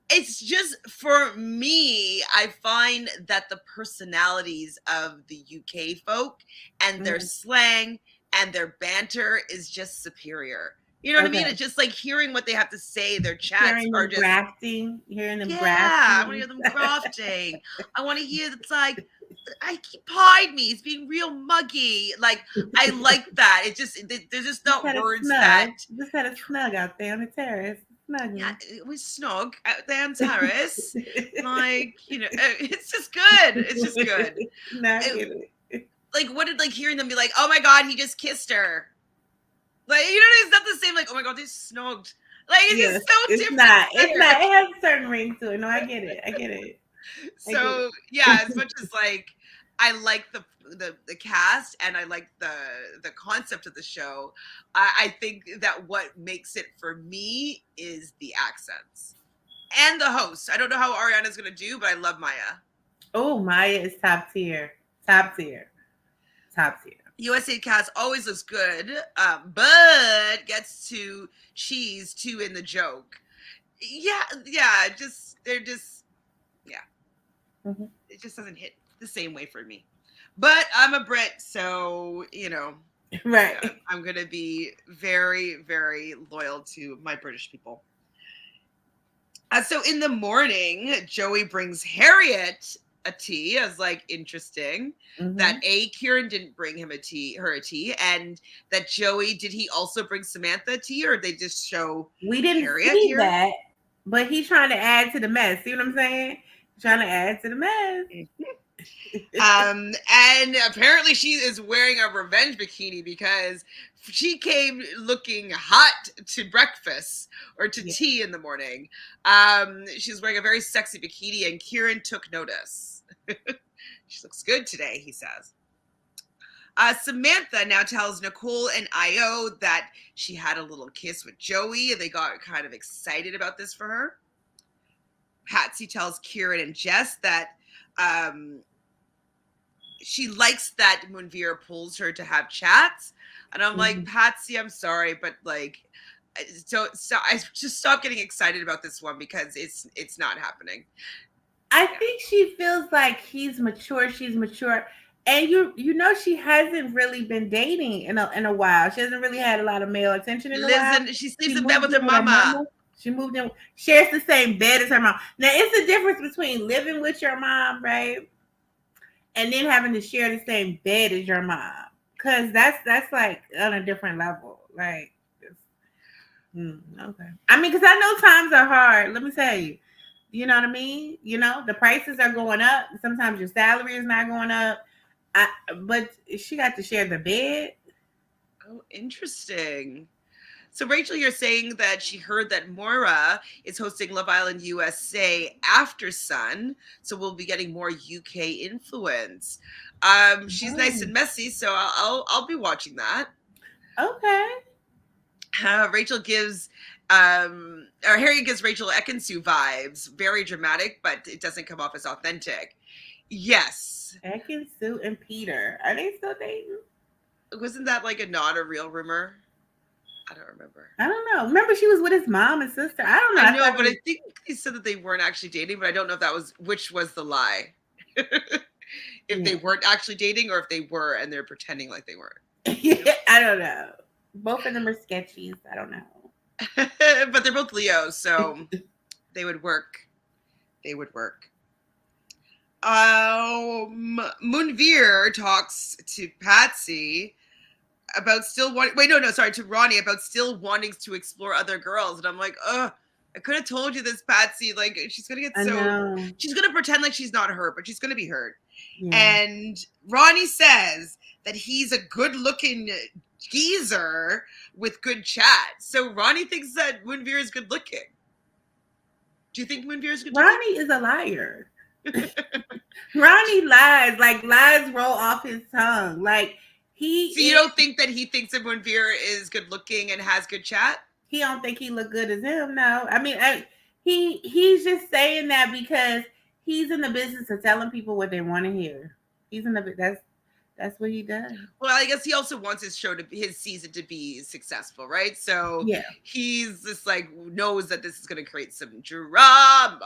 It's just, for me, I find that the personalities of the UK folk and their slang and their banter is just superior. You know what I mean? It's just hearing what they have to say. Their chats are just
grafting. Hearing them grafting.
Yeah, I want to hear them grafting. I want to hear that's he pied me. He's being real muggy. I like that. It just there's just not words that.
Just had a snug out there on the terrace. Snug.
Yeah, it was snug out there on terrace. It's just good. It's just good. What did hearing them be like? Oh my God, he just kissed her. It's not the same. Oh my God, they snugged. It's just so different.
It's not. It has a certain ring to it. No, I get it.
So yeah, as much as I like the cast and I like the concept of the show, I think that what makes it for me is the accents and the host. I don't know how Ariana's gonna do, but I love Maya.
Oh, Maya is top tier.
USA cast always looks good, but gets to cheese too in the joke. They're just it just doesn't hit the same way for me. But I'm a Brit, so
right.
I'm gonna be very, very loyal to my British people. So in the morning, Joey brings Harriet a tea. I was interesting that Kieran didn't bring her a tea, and that Joey, did he also bring Samantha a tea, or they just show
we didn't
Harriet
see
here?
that. but he's trying to add to the mess. See what I'm saying? Trying to add to the mess.
And apparently she is wearing a revenge bikini because she came looking hot to breakfast or to tea in the morning. She's wearing a very sexy bikini, and Kieran took notice. She looks good today, he says. Samantha now tells Nicole and Io that she had a little kiss with Joey, and they got kind of excited about this for her. Patsy tells Kieran and Jess that she likes that Moonveer pulls her to have chats. And I'm like, Patsy, I'm sorry, but like, so I just stop getting excited about this one because it's not happening.
I think she feels like he's mature. She's mature. And you know she hasn't really been dating in a while. She hasn't really had a lot of male attention in a while.
She sleeps in bed with her mama.
She moved in, shares the same bed as her mom. Now, it's a difference between living with your mom, right? And then having to share the same bed as your mom. Because that's like on a different level. Like, okay. I mean, because I know times are hard. Let me tell you. You know what I mean? You know, the prices are going up. Sometimes your salary is not going up. But she got to share the bed.
Oh, interesting. So, Rachel, you're saying that she heard that Moira is hosting Love Island USA after Sun, so we'll be getting more UK influence. She's nice and messy, so I'll be watching that.
Okay.
Rachel gives, or Harry gives Rachel Ekansu vibes. Very dramatic, but it doesn't come off as authentic. Yes.
Ekansu and Peter, are they still dating?
Wasn't that like not a real rumor? I don't remember.
I don't know. Remember, she was with his mom and sister. I don't know.
I know, but I think they said that they weren't actually dating, but I don't know if that was which was the lie. If they weren't actually dating or if they were and they're pretending like they weren't.
I don't know. Both of them are sketchy. I don't know.
But they're both Leos, so they would work. They would work. Moonveer talks to Patsy about still wanting, to Ronnie about still wanting to explore other girls. And I'm like, I could have told you this, Patsy. Like, she's going to get she's going to pretend like she's not hurt, but she's going to be hurt. Yeah. And Ronnie says that he's a good looking geezer with good chat. So Ronnie thinks that Moonveer is good looking. Do you think Moonveer is good looking?
Ronnie is a liar. Ronnie lies. Like, lies roll off his tongue. Like,
so you don't think that he thinks that Moonveer is good looking and has good chat?
He don't think he look good as him. No, I mean, he's just saying that because he's in the business of telling people what they want to hear. He's in the that's what he does.
Well, I guess he also wants his season to be successful, right? So yeah, he's just like knows that this is going to create some drama.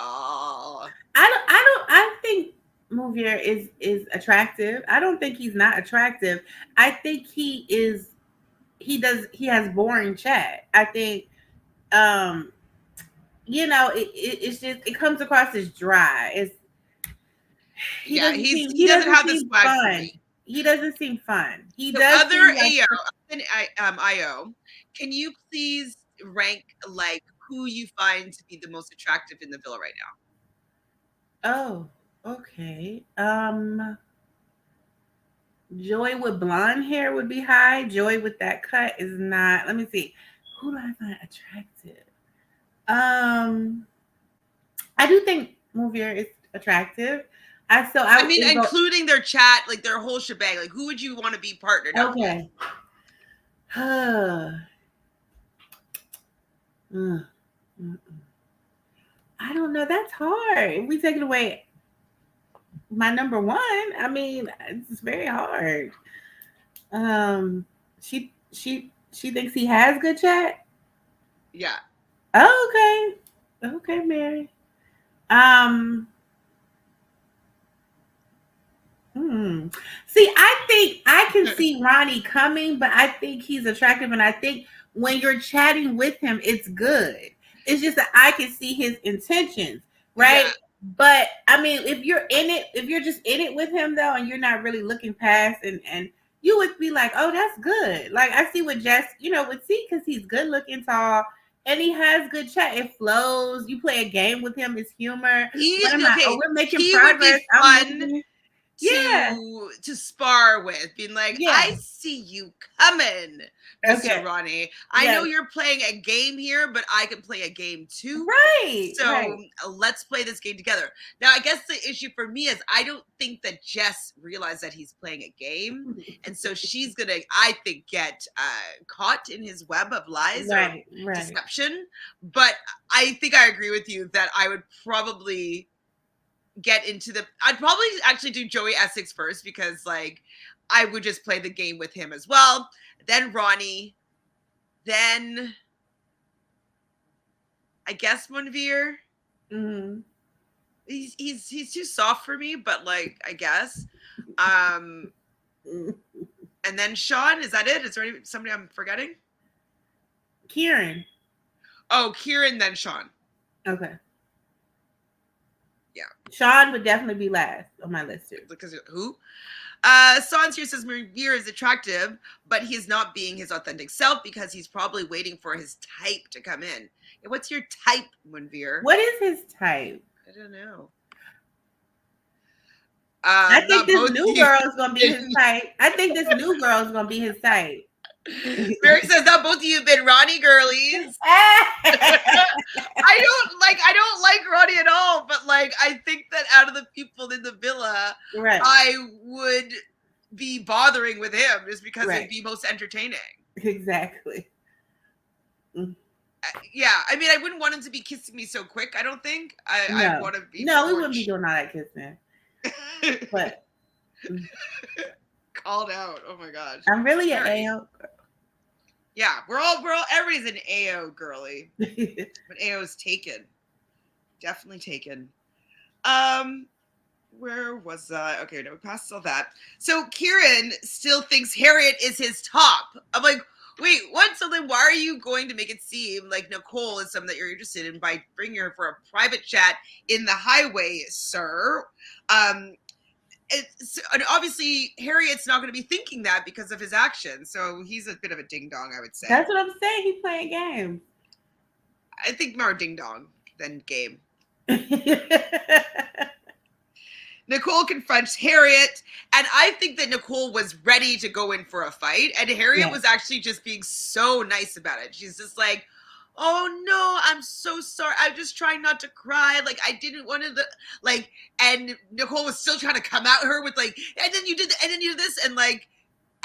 I think Moonveer is attractive. I don't think he's not attractive. I think he has boring chat. I think it's just it comes across as dry. He doesn't have the swag fun. He doesn't seem fun. He does.
Other IO, can you please rank like who you find to be the most attractive in the villa right now?
Oh. Okay. Joy with blonde hair would be high. Joy with that cut is not. Let me see. Who do I find attractive? I do think Moonveer is attractive. I
mean, including their chat, like their whole shebang. Like, who would you want to be partnered up with?
Okay. I don't know. That's hard. If we take it away my number one, I mean, it's very hard. She thinks he has good chat.
Yeah.
Oh, okay, Mary. See, I think I can see Ronnie coming, but I think he's attractive, and I think when you're chatting with him, it's good. It's just that I can see his intentions, right? Yeah. But I mean, if you're just in it with him though, and you're not really looking past, and you would be like, oh, that's good. Like I see with Jess, with C, because he's good looking, tall, And he has good chat. It flows. You play a game with him. It's humor. What am I?
Okay,
Oh, we're making
he
progress.
would be
I'm
fun
moving. Yeah.
to spar with, being like,
Yeah.
I see you coming, Mr.
Okay.
Ronnie. I know
Yes.
you're playing a game here, but I can play a game too.
Right.
So
right.
let's play this game together. Now, I guess the issue for me is I don't think that Jess realized that he's playing a game. And so she's going to, I think, get caught in his web of lies
Right.
or
Right.
deception. But I think I agree with you that I would probably get into I'd probably actually do Joey Essex first, because like I would just play the game with him as well. Then Ronnie, then I guess Monveer.
Mm-hmm.
He's too soft for me, but like I guess. And then Sean, is that it? Is there somebody I'm forgetting?
Kieran.
Oh, Kieran, then Sean.
Okay.
Yeah.
Sean would definitely be last on my list too.
Because who? Sans here says Monveer is attractive, but he's not being his authentic self because he's probably waiting for his type to come in. What's your type, Monveer?
What is his type?
I don't know.
I think this new girl is gonna be his type. I think this new girl is gonna be his type.
Mary says, "Not both of you have been Ronnie girlies." I don't like Ronnie at all, but like I think that out of the people in the villa,
right.
I would be bothering with him just because
Right.
he'd be most entertaining.
Exactly.
Yeah, I mean, I wouldn't want him to be kissing me so quick. I don't think. I want to be.
No, we wouldn't be doing all that kissing. But
called out. Oh my gosh.
I'm really an AO girl.
Yeah, we're all everybody's an AO girly. But AO's taken. Definitely taken. Where was I? Okay, no, we passed all that. So Kieran still thinks Harriet is his top. I'm like, wait, what? So then why are you going to make it seem like Nicole is someone that you're interested in by bringing her for a private chat in the highway, sir? And obviously Harriet's not going to be thinking that because of his actions. So he's a bit of a ding dong, I would say.
That's what I'm saying. He's playing games.
I think more ding dong than game. Nicole confronts Harriet, and I think that Nicole was ready to go in for a fight, and Harriet was actually just being so nice about it. She's just like, oh no, I'm so sorry. I'm just trying not to cry. Like, I didn't want to, like, and Nicole was still trying to come at her with like, and then you did, and then you did this, and like,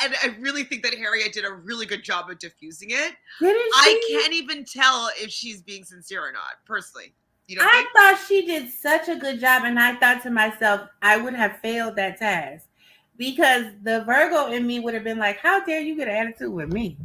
and I really think that Harriet did a really good job of diffusing it. I can't even tell if she's being sincere or not, personally.
I thought she did such a good job, and I thought to myself, I would have failed that task because the Virgo in me would have been like, how dare you get an attitude with me?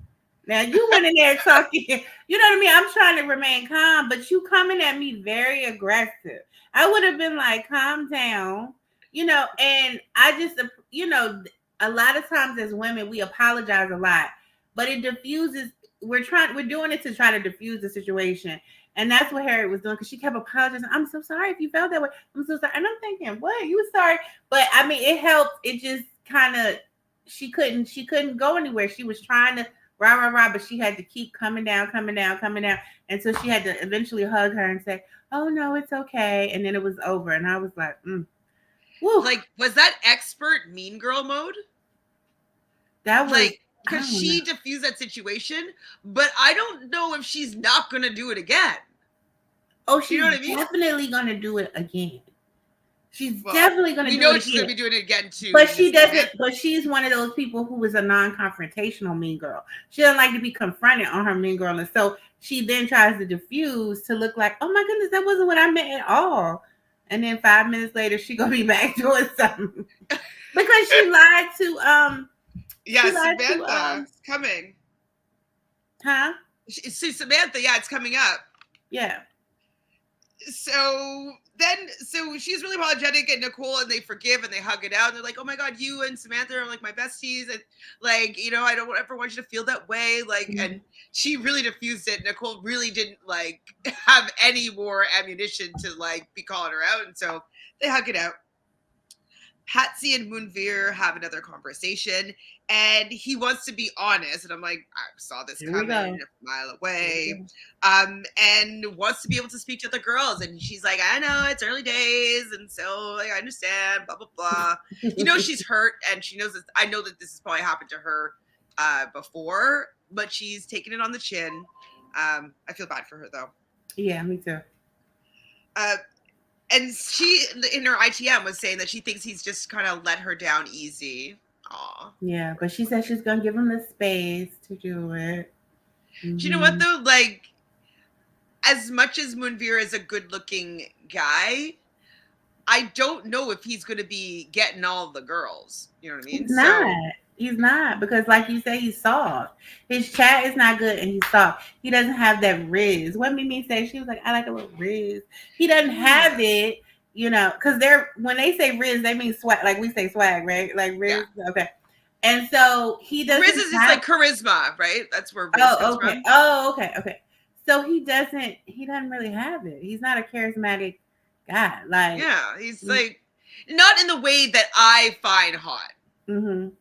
Now you went in there talking, you know what I mean? I'm trying to remain calm, but you coming at me very aggressive. I would have been like, calm down, you know, and I just, you know, a lot of times as women, we apologize a lot, but it diffuses, we're doing it to try to diffuse the situation. And that's what Harriet was doing because she kept apologizing. I'm so sorry if you felt that way. I'm so sorry. And I'm thinking, what? You were sorry. But I mean, it helped. It just kind of, she couldn't go anywhere. She was trying to rah, but she had to keep coming down. And so she had to eventually hug her and say, oh no, it's okay. And then it was over. And I was like, Woo.
Like, was that expert mean girl mode?
That was
like, because she diffused that situation, but I don't know if she's not going to do it again.
Oh, she's definitely going to do it again. She's definitely going to do it again. We know
she's going to be doing it again, too.
But she doesn't, but she's one of those people who is a non-confrontational mean girl. She doesn't like to be confronted on her mean girl. And so she then tries to diffuse to look like, oh my goodness, that wasn't what I meant at all. And then 5 minutes later, she going to be back doing something. Because she lied to,
Samantha, it's coming.
Huh?
Samantha, it's coming up.
Yeah.
So she's really apologetic at Nicole, and they forgive and they hug it out. And they're like, oh my God, you and Samantha are like my besties. And like, you know, I don't ever want you to feel that way. Like, and she really diffused it. Nicole really didn't like have any more ammunition to like be calling her out. And so they hug it out. Patsy and Moonveer have another conversation, and he wants to be honest. And I'm like, I saw this coming a mile away. And wants to be able to speak to the girls. And she's like, I know it's early days, and so like I understand, blah blah blah. You know, she's hurt, and she knows that. I know that this has probably happened to her before, but she's taking it on the chin. I feel bad for her though.
Yeah, me too.
And she, in her ITM, was saying that she thinks he's just kind of let her down easy. Aw.
Yeah, but she said she's going to give him the space to do it.
Do you know what, though? Like, as much as Moonveer is a good-looking guy, I don't know if he's going to be getting all the girls. You know what I mean?
He's not, because like you say, he's soft. His chat is not good, and he's soft. He doesn't have that riz. What Mimi said, she was like, I like a little riz. He doesn't have it, you know, because when they say riz, they mean swag. Like we say swag, right? Like riz. Yeah. Okay. And so he doesn't.
Riz is just like charisma, right? That's where riz comes from.
Oh, okay. Okay. So he doesn't really have it. He's not a charismatic guy. Like,
yeah, he's like, not in the way that I find hot.
Mm-hmm.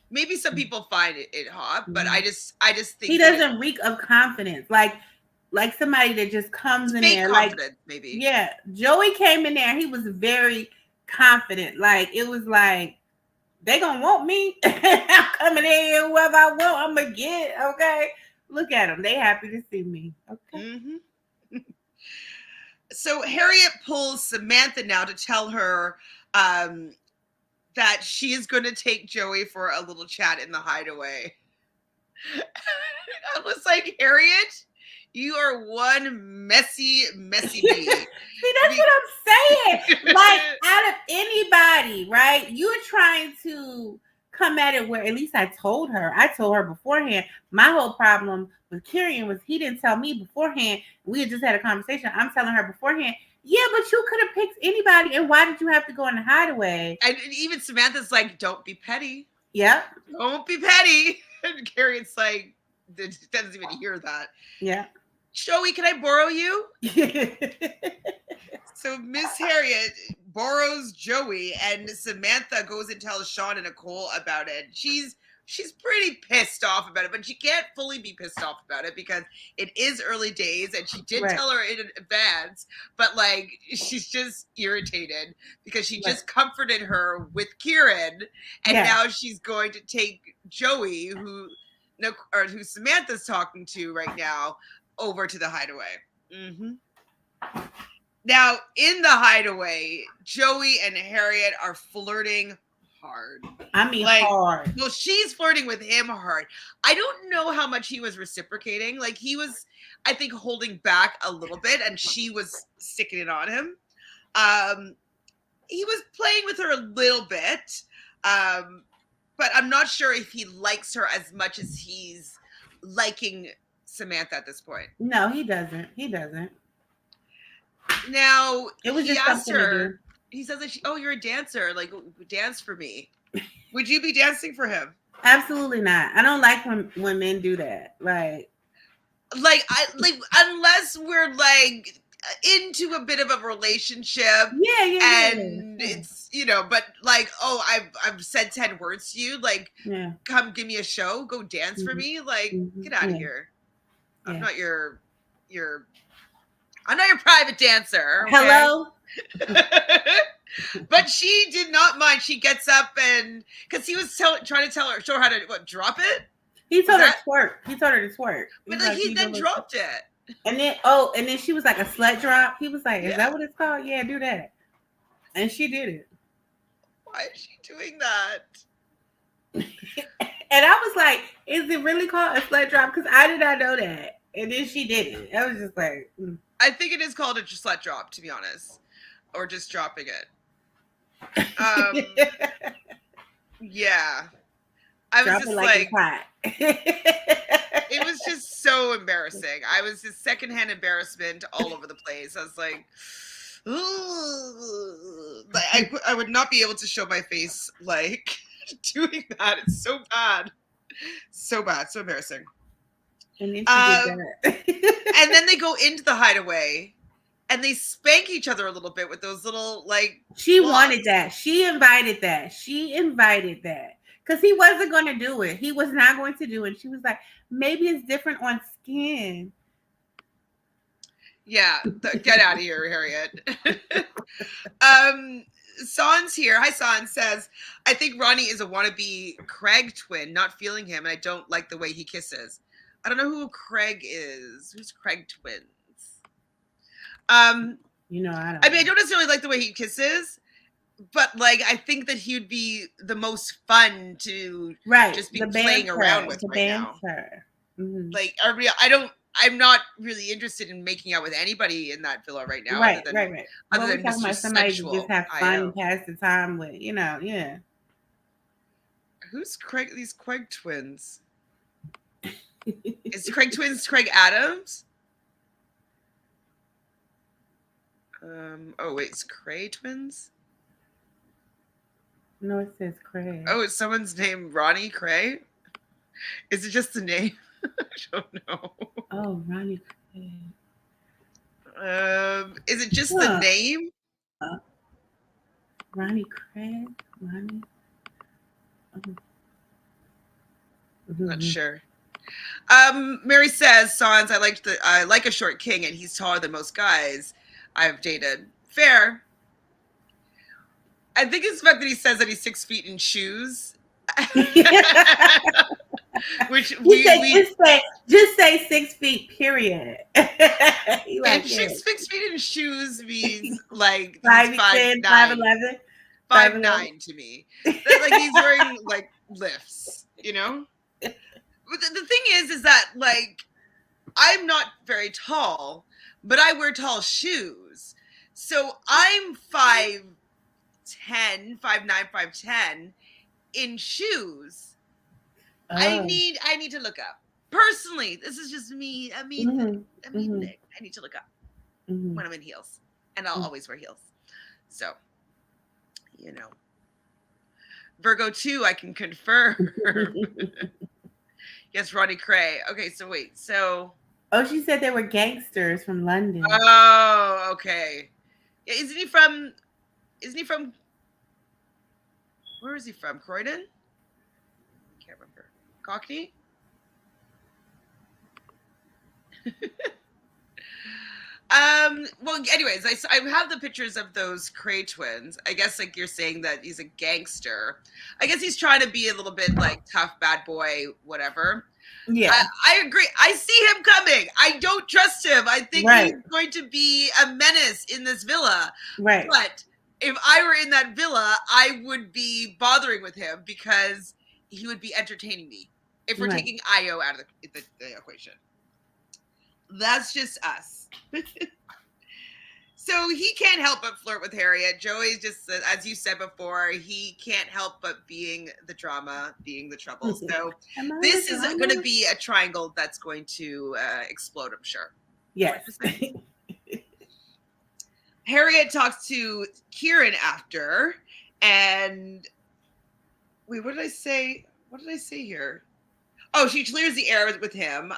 Maybe some people find it hot, but I just think
he doesn't reek of confidence, like somebody that just comes in there, like
maybe.
Yeah, Joey came in there. He was very confident. Like it was like they gonna want me. I'm coming in here, whoever I want, I'm gonna get. Okay, look at them. They happy to see me. Okay.
Mm-hmm. So Harriet pulls Samantha now to tell her that she is going to take Joey for a little chat in the Hideaway. I was like, Harriet, you are one messy bee.
See, that's what I'm saying. Like, out of anybody, right? You're trying to come at it where at least I told her beforehand. My whole problem with Kieran was he didn't tell me beforehand. We had just had a conversation. I'm telling her beforehand. Yeah, but you could have picked anybody, and why did you have to go in the Hideaway?
And even Samantha's like, don't be petty.
Yeah.
Don't be petty. And Kieran's like, doesn't even hear that.
Yeah.
Joey, can I borrow you? So Miss Harriet borrows Joey, and Samantha goes and tells Sean and Nicole about it. She's pretty pissed off about it, but she can't fully be pissed off about it because it is early days, and she did tell her in advance, but like she's just irritated because she just comforted her with Kieran, and now she's going to take Joey, who Samantha's talking to right now, over to the Hideaway. Mm-hmm. Now, in the Hideaway, Joey and Harriet are flirting hard.
I mean, like, hard.
Well, she's flirting with him hard. I don't know how much he was reciprocating. Like, he was, I think, holding back a little bit, and she was sticking it on him. He was playing with her a little bit, but I'm not sure if he likes her as much as he's liking Samantha at this point.
No, he doesn't. He doesn't.
Now,
it was
he asked her, he says that you're a dancer, like, dance for me. Would you be dancing for him?
Absolutely not. I don't like when men do that. Like
unless we're like into a bit of a relationship.
Yeah.
It's, but like, I've said 10 words to you, like, come give me a show, go dance for me, like, get out of here. I'm not your private dancer. Okay?
Hello?
But she did not mind. She gets up and because he was trying to show her how to drop it.
He told her to twerk.
But like he then dropped it.
And then she was like a slut drop. He was like, "Is that what it's called? Yeah, do that." And she did it.
Why is she doing that?
And I was like, "Is it really called a slut drop?" Because I did not know that. And then she did it. I was just like,
I think it is called a slut drop, to be honest, or just dropping it. Yeah, I was just like it was just so embarrassing. I was just secondhand embarrassment all over the place. I was like, ooh. I would not be able to show my face like doing that. It's so bad, so embarrassing.
And then she did that.
And then they go into the Hideaway, and they spank each other a little bit with those little like.
She
blocks.
wanted that. She invited that. Because he wasn't going to do it. He was not going to do it. She was like, maybe it's different on skin.
Yeah, get out of here, Harriet. Sans here. Hi, Sans says, I think Ronnie is a wannabe Craig twin, not feeling him, and I don't like the way he kisses. I don't know who Craig is. Who's Craig twins?
I don't.
I mean, I don't necessarily like the way he kisses, but like I think that he would be the most fun to just be playing around with right now.
Mm-hmm.
Like I'm not really interested in making out with anybody in that villa right now.
Right.
Other than
talking about somebody to just have fun and pass the time with, yeah.
Who's Craig? These Craig twins. Is Craig twins Craig Adams? Oh wait, it's Cray twins?
No, it says Craig.
Oh, is someone's name Ronnie Cray? Is it just the name? I don't know.
Oh, Ronnie Craig.
Is it just the name?
Ronnie Craig? Ronnie?
Not sure. Mary says, Sans, I like a short king and he's taller than most guys I've dated. Fair. I think it's the fact that he says that he's 6 feet in shoes. Which
just say 6 feet, period.
And 6 feet in shoes means like
5'10", 5'11",
5'9" to me. Like he's wearing like lifts, you know? But the thing is that like I'm not very tall, but I wear tall shoes. So I'm 5'10", 5'9", 5'10" in shoes. Oh. I need to look up. Personally, this is just me. Nick. I need to look up when I'm in heels. And I'll always wear heels. So, Virgo 2, I can confirm. Yes, Ronnie Cray. Okay, so wait. So.
Oh, she said they were gangsters from London.
Oh, okay. Yeah, isn't he from? Where is he from? Croydon? Can't remember. Cockney? Well, anyways, I have the pictures of those Cray twins. I guess like you're saying that he's a gangster. I guess he's trying to be a little bit like tough bad boy, whatever. Yeah, I agree. I see him coming. I don't trust him. I think he's going to be a menace in this villa. Right. But if I were in that villa, I would be bothering with him because he would be entertaining me. If we're taking Io out of the equation. That's just us. So he can't help but flirt with Harriet. Joey just, as you said before, he can't help but being the drama, being the trouble. So this is going to be a triangle that's going to explode, I'm sure.
Yes.
Harriet talks to Kieran after, and wait, what did I say? What did I say here? Oh, she clears the air with him.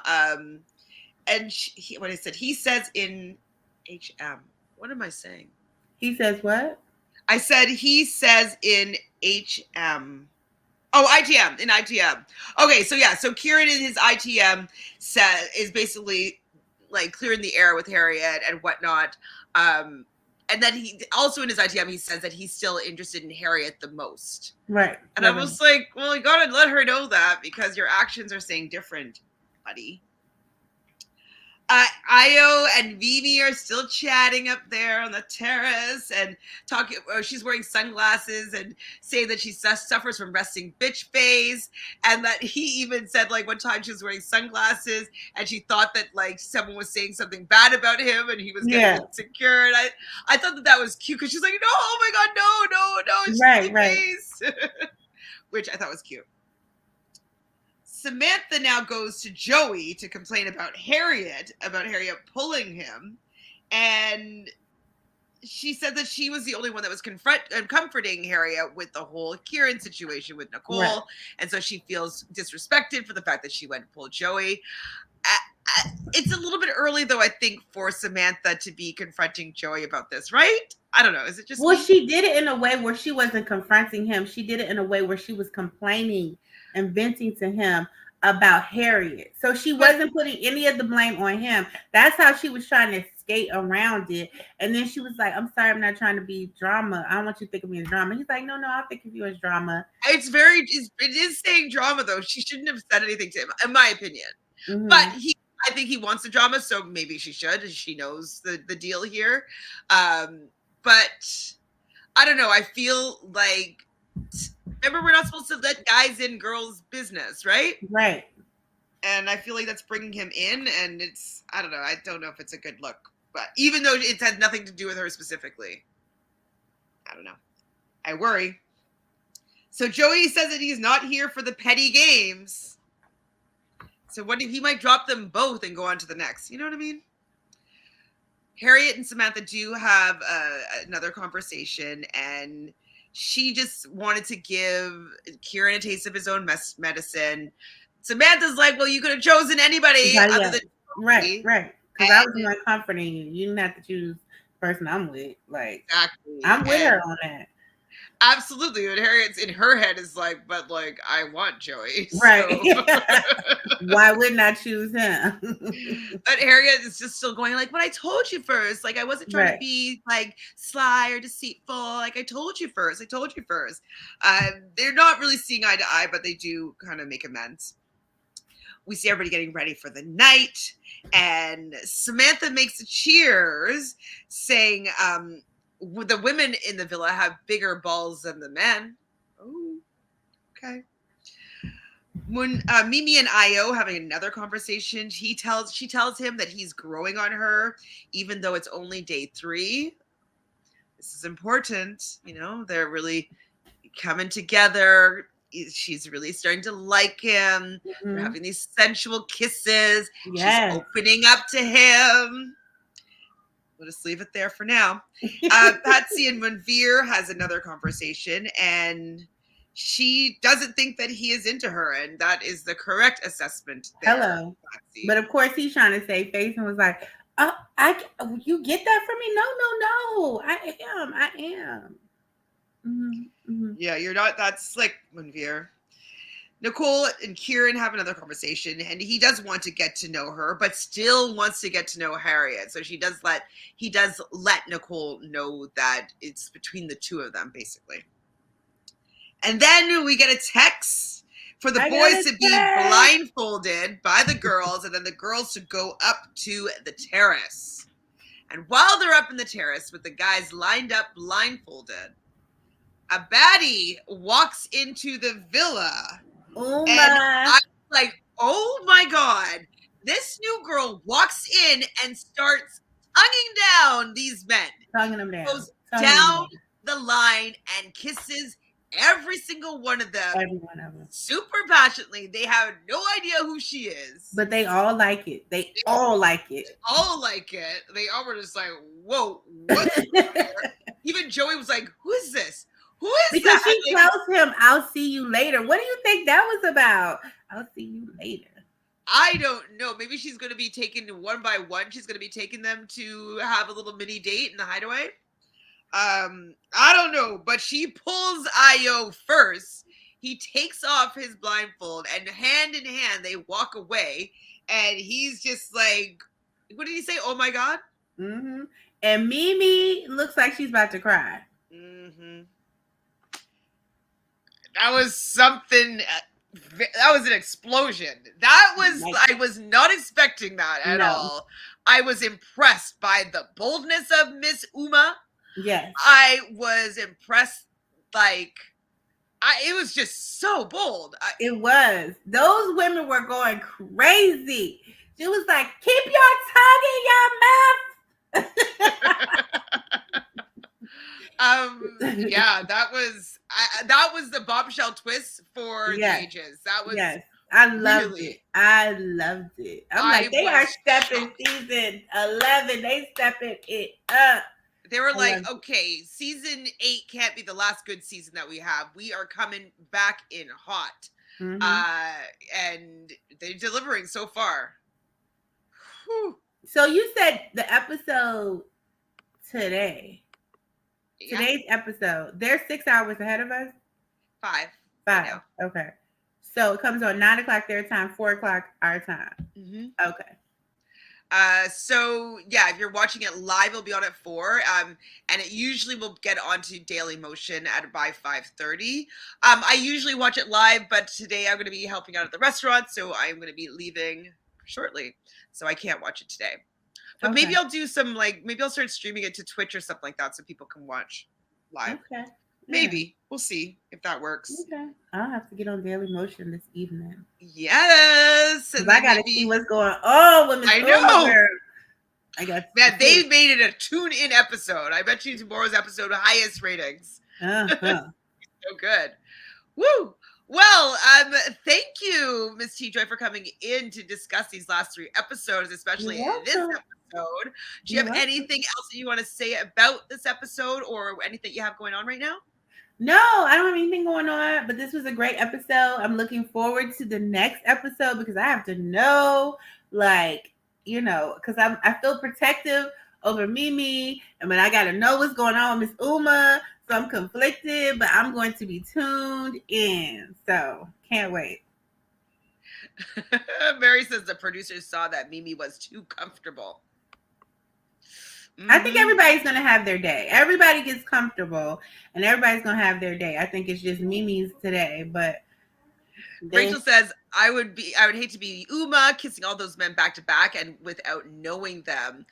And what I said, he says in HM. What am I saying?
He says what?
I said he says in HM. Oh, ITM, in ITM. Okay, so yeah, so Kieran in his ITM is basically like clearing the air with Harriet and whatnot. And then he also in his ITM, he says that he's still interested in Harriet the most.
Right.
And I was like, well, you gotta let her know that because your actions are saying different, buddy. Io and Vivi are still chatting up there on the terrace and talking. She's wearing sunglasses and saying that she suffers from resting bitch face, and that he even said like one time she was wearing sunglasses and she thought that like someone was saying something bad about him and he was getting insecure. And I thought that was cute because she's like, no, oh my god, no, it's right. Face. Which I thought was cute. Samantha now goes to Joey to complain about Harriet pulling him. And she said that she was the only one that was comforting Harriet with the whole Kieran situation with Nicole. Right. And so she feels disrespected for the fact that she went to pull Joey. It's a little bit early, though, I think, for Samantha to be confronting Joey about this, right? I don't know. Is it just
Well,
me?
she did it in a way where she wasn't confronting him. She did it in a way where she was complaining and venting to him about Harriet. So she wasn't putting any of the blame on him. That's how she was trying to skate around it. And then she was like, I'm sorry, I'm not trying to be drama. I don't want you to think of me as drama. He's like, no, I'll think of you as drama.
It is saying drama, though. She shouldn't have said anything to him, in my opinion.
Mhm.
But I think he wants the drama, so maybe she should. She knows the deal here. But I don't know. I feel like, remember, we're not supposed to let guys in girls' business, right?
Right.
And I feel like that's bringing him in, and I don't know. I don't know if it's a good look. But even though it had nothing to do with her specifically, I don't know. I worry. So Joey says that he's not here for the petty games. So what if he might drop them both and go on to the next? You know what I mean? Harriet and Samantha do have another conversation, and she just wanted to give Kieran a taste of his own medicine. Samantha's like, well, you could have chosen anybody other than
Right. Because I was the one comforting you. You didn't have to choose the person I'm with. Like,
exactly.
I'm with her on that.
Absolutely. And Harriet's in her head is like, but like, I want Joey.
Right.
So.
Why wouldn't I choose him?
But Harriet is just still going like, but I told you first. Like, I wasn't trying to be like sly or deceitful. Like, I told you first. They're not really seeing eye to eye, but they do kind of make amends. We see everybody getting ready for the night, and Samantha makes a cheers saying, the women in the villa have bigger balls than the men. Oh, okay. When Mimi and Io having another conversation, she tells him that he's growing on her, even though it's only day 3. This is important. You know, they're really coming together. She's really starting to like him.
Mm-hmm.
They're having these sensual kisses.
Yes.
She's opening up to him. We'll just leave it there for now. Patsy and Manveer has another conversation, and she doesn't think that he is into her, and that is the correct assessment there,
Hello.
Patsy.
But of course, he's trying to save face and was like, "Oh, you get that from me? No. I am. Mm-hmm.
Yeah, you're not that slick, Manveer." Nicole and Kieran have another conversation, and he does want to get to know her, but still wants to get to know Harriet. So he does let Nicole know that it's between the two of them, basically. And then we get a text for the boys to be blindfolded by the girls, and then the girls to go up to the terrace. And while they're up in the terrace with the guys lined up blindfolded, a baddie walks into the villa.
Oh
and
my!
I'm like, oh my god! This new girl walks in and starts tonguing down these men.
Tonguing them down.
Goes down the line and kisses every single one of them.
Every one of them.
Super passionately. They have no idea who she is.
But they all like it. They all like it.
They all were just like, whoa, what's Even Joey was like, who is this? Who is
because
that?
She tells him, I'll see you later. What do you think that was about? I'll see you later.
I don't know. Maybe she's going to be taken one by one. She's going to be taking them to have a little mini date in the Hideaway. I don't know, but she pulls Io first. He takes off his blindfold, and hand in hand, they walk away. And he's just like, what did he say? Oh my God.
Mm-hmm. And Mimi looks like she's about to cry.
Mm-hmm. That was something. That was an explosion. I was not expecting that at all. I was impressed by the boldness of Miss Uma.
Yes.
I was impressed. It was just so bold.
It was. Those women were going crazy. She was like, keep your tongue in your mouth.
Yeah, that was the bombshell twist for the ages. That was
I loved it. I'm like, they are stepping season 11. They stepping it up.
They were like, okay, season 8 can't be the last good season that we have. We are coming back in hot. Mm-hmm. And they're delivering so far. Whew.
So you said the episode today.
Yeah.
Today's episode. They're 6 hours ahead of us.
5.
5.
Right
Okay. So it comes on 9 o'clock their time, 4 o'clock our time.
mm-hmm.
Okay.
So yeah, if you're watching it live, it'll be on at 4. And it usually will get onto Daily Motion by 5:30. I usually watch it live, but today I'm going to be helping out at the restaurant, so I'm going to be leaving shortly, so I can't watch it today. But maybe I'll do some maybe I'll start streaming it to Twitch or something like that, so people can watch live.
Okay.
Maybe we'll see if that works.
Okay. I'll have to get on Daily Motion this evening.
Yes,
because I gotta see what's going on with Miss
I know.
I got
man. They made it a tune-in episode. I bet you tomorrow's episode highest ratings. So good. Woo. Well, thank you, Miss TJoy, for coming in to discuss these last 3 episodes, especially this episode. Do you have anything else that you want to say about this episode or anything you have going on right now?
No, I don't have anything going on, but this was a great episode. I'm looking forward to the next episode because I have to know, because I feel protective over Mimi, and but I got to know what's going on with Miss Uma, so I'm conflicted, but I'm going to be tuned in, so can't wait.
Mary says the producers saw that Mimi was too comfortable.
I think everybody's going to have their day. Everybody gets comfortable and everybody's going to have their day. I think it's just Mimi's today, but
Rachel says, I would hate to be Uma kissing all those men back to back and without knowing them.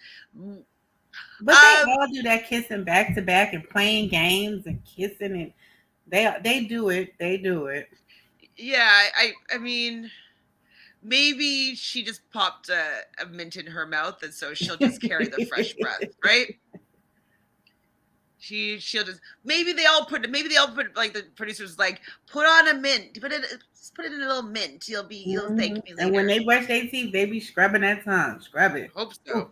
But they all do that kissing back to back and playing games and kissing, and they do it. They do it.
Yeah, I mean, maybe she just popped a mint in her mouth, and so she'll just carry the fresh breath, right? She'll just maybe they all put like the producers like put on a mint, put it in a little mint. You'll thank me later.
And when they brush their teeth, they be scrubbing that tongue. Scrub it.
Hope so. Ooh.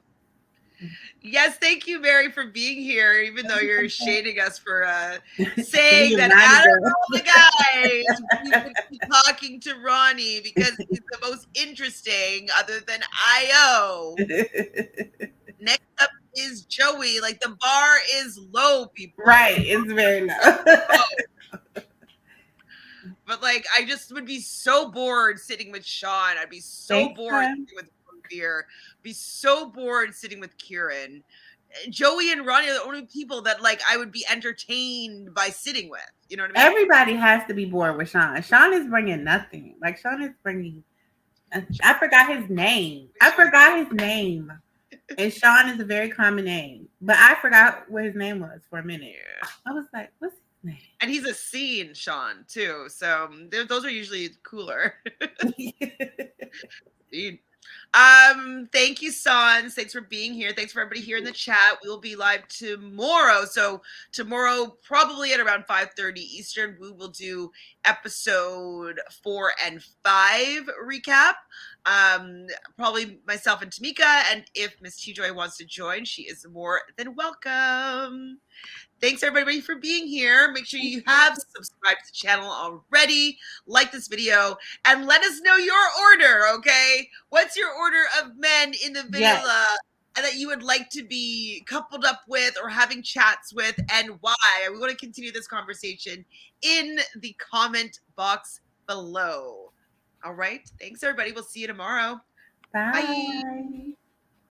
Yes, thank you, Mary, for being here, even though you're shading us for saying that out of all the guys, we would be talking to Ronnie because he's the most interesting other than IO. Next up is Joey. Like, the bar is low, people.
Right, it's very low.
But, like, I just would be so bored sitting with Sean. I'd be so bored sitting with Beer. Be so bored sitting with Kieran. Joey and Ronnie are the only people that like I would be entertained by sitting with. You know what I mean?
Everybody has to be bored with Sean. Sean is bringing nothing. Like Sean is bringing. I forgot his name. And Sean is a very common name, but I forgot what his name was for a minute. I was like, what's his name?
And he's a scene Sean too, so those are usually cooler. Thank you, Sans. Thanks for being here. Thanks for everybody here in the chat. We will be live tomorrow. So tomorrow, probably at around 5:30 Eastern, we will do episode 4 and 5 recap. Probably myself and Tamika. And if Miss TJoy wants to join, she is more than welcome. Thanks everybody for being here. Make sure you have subscribed to the channel already, like this video, and let us know your order, okay? What's your order of men in the villa that you would like to be coupled up with or having chats with, and why? We want to continue this conversation in the comment box below. All right. Thanks everybody. We'll see you tomorrow.
Bye. Bye.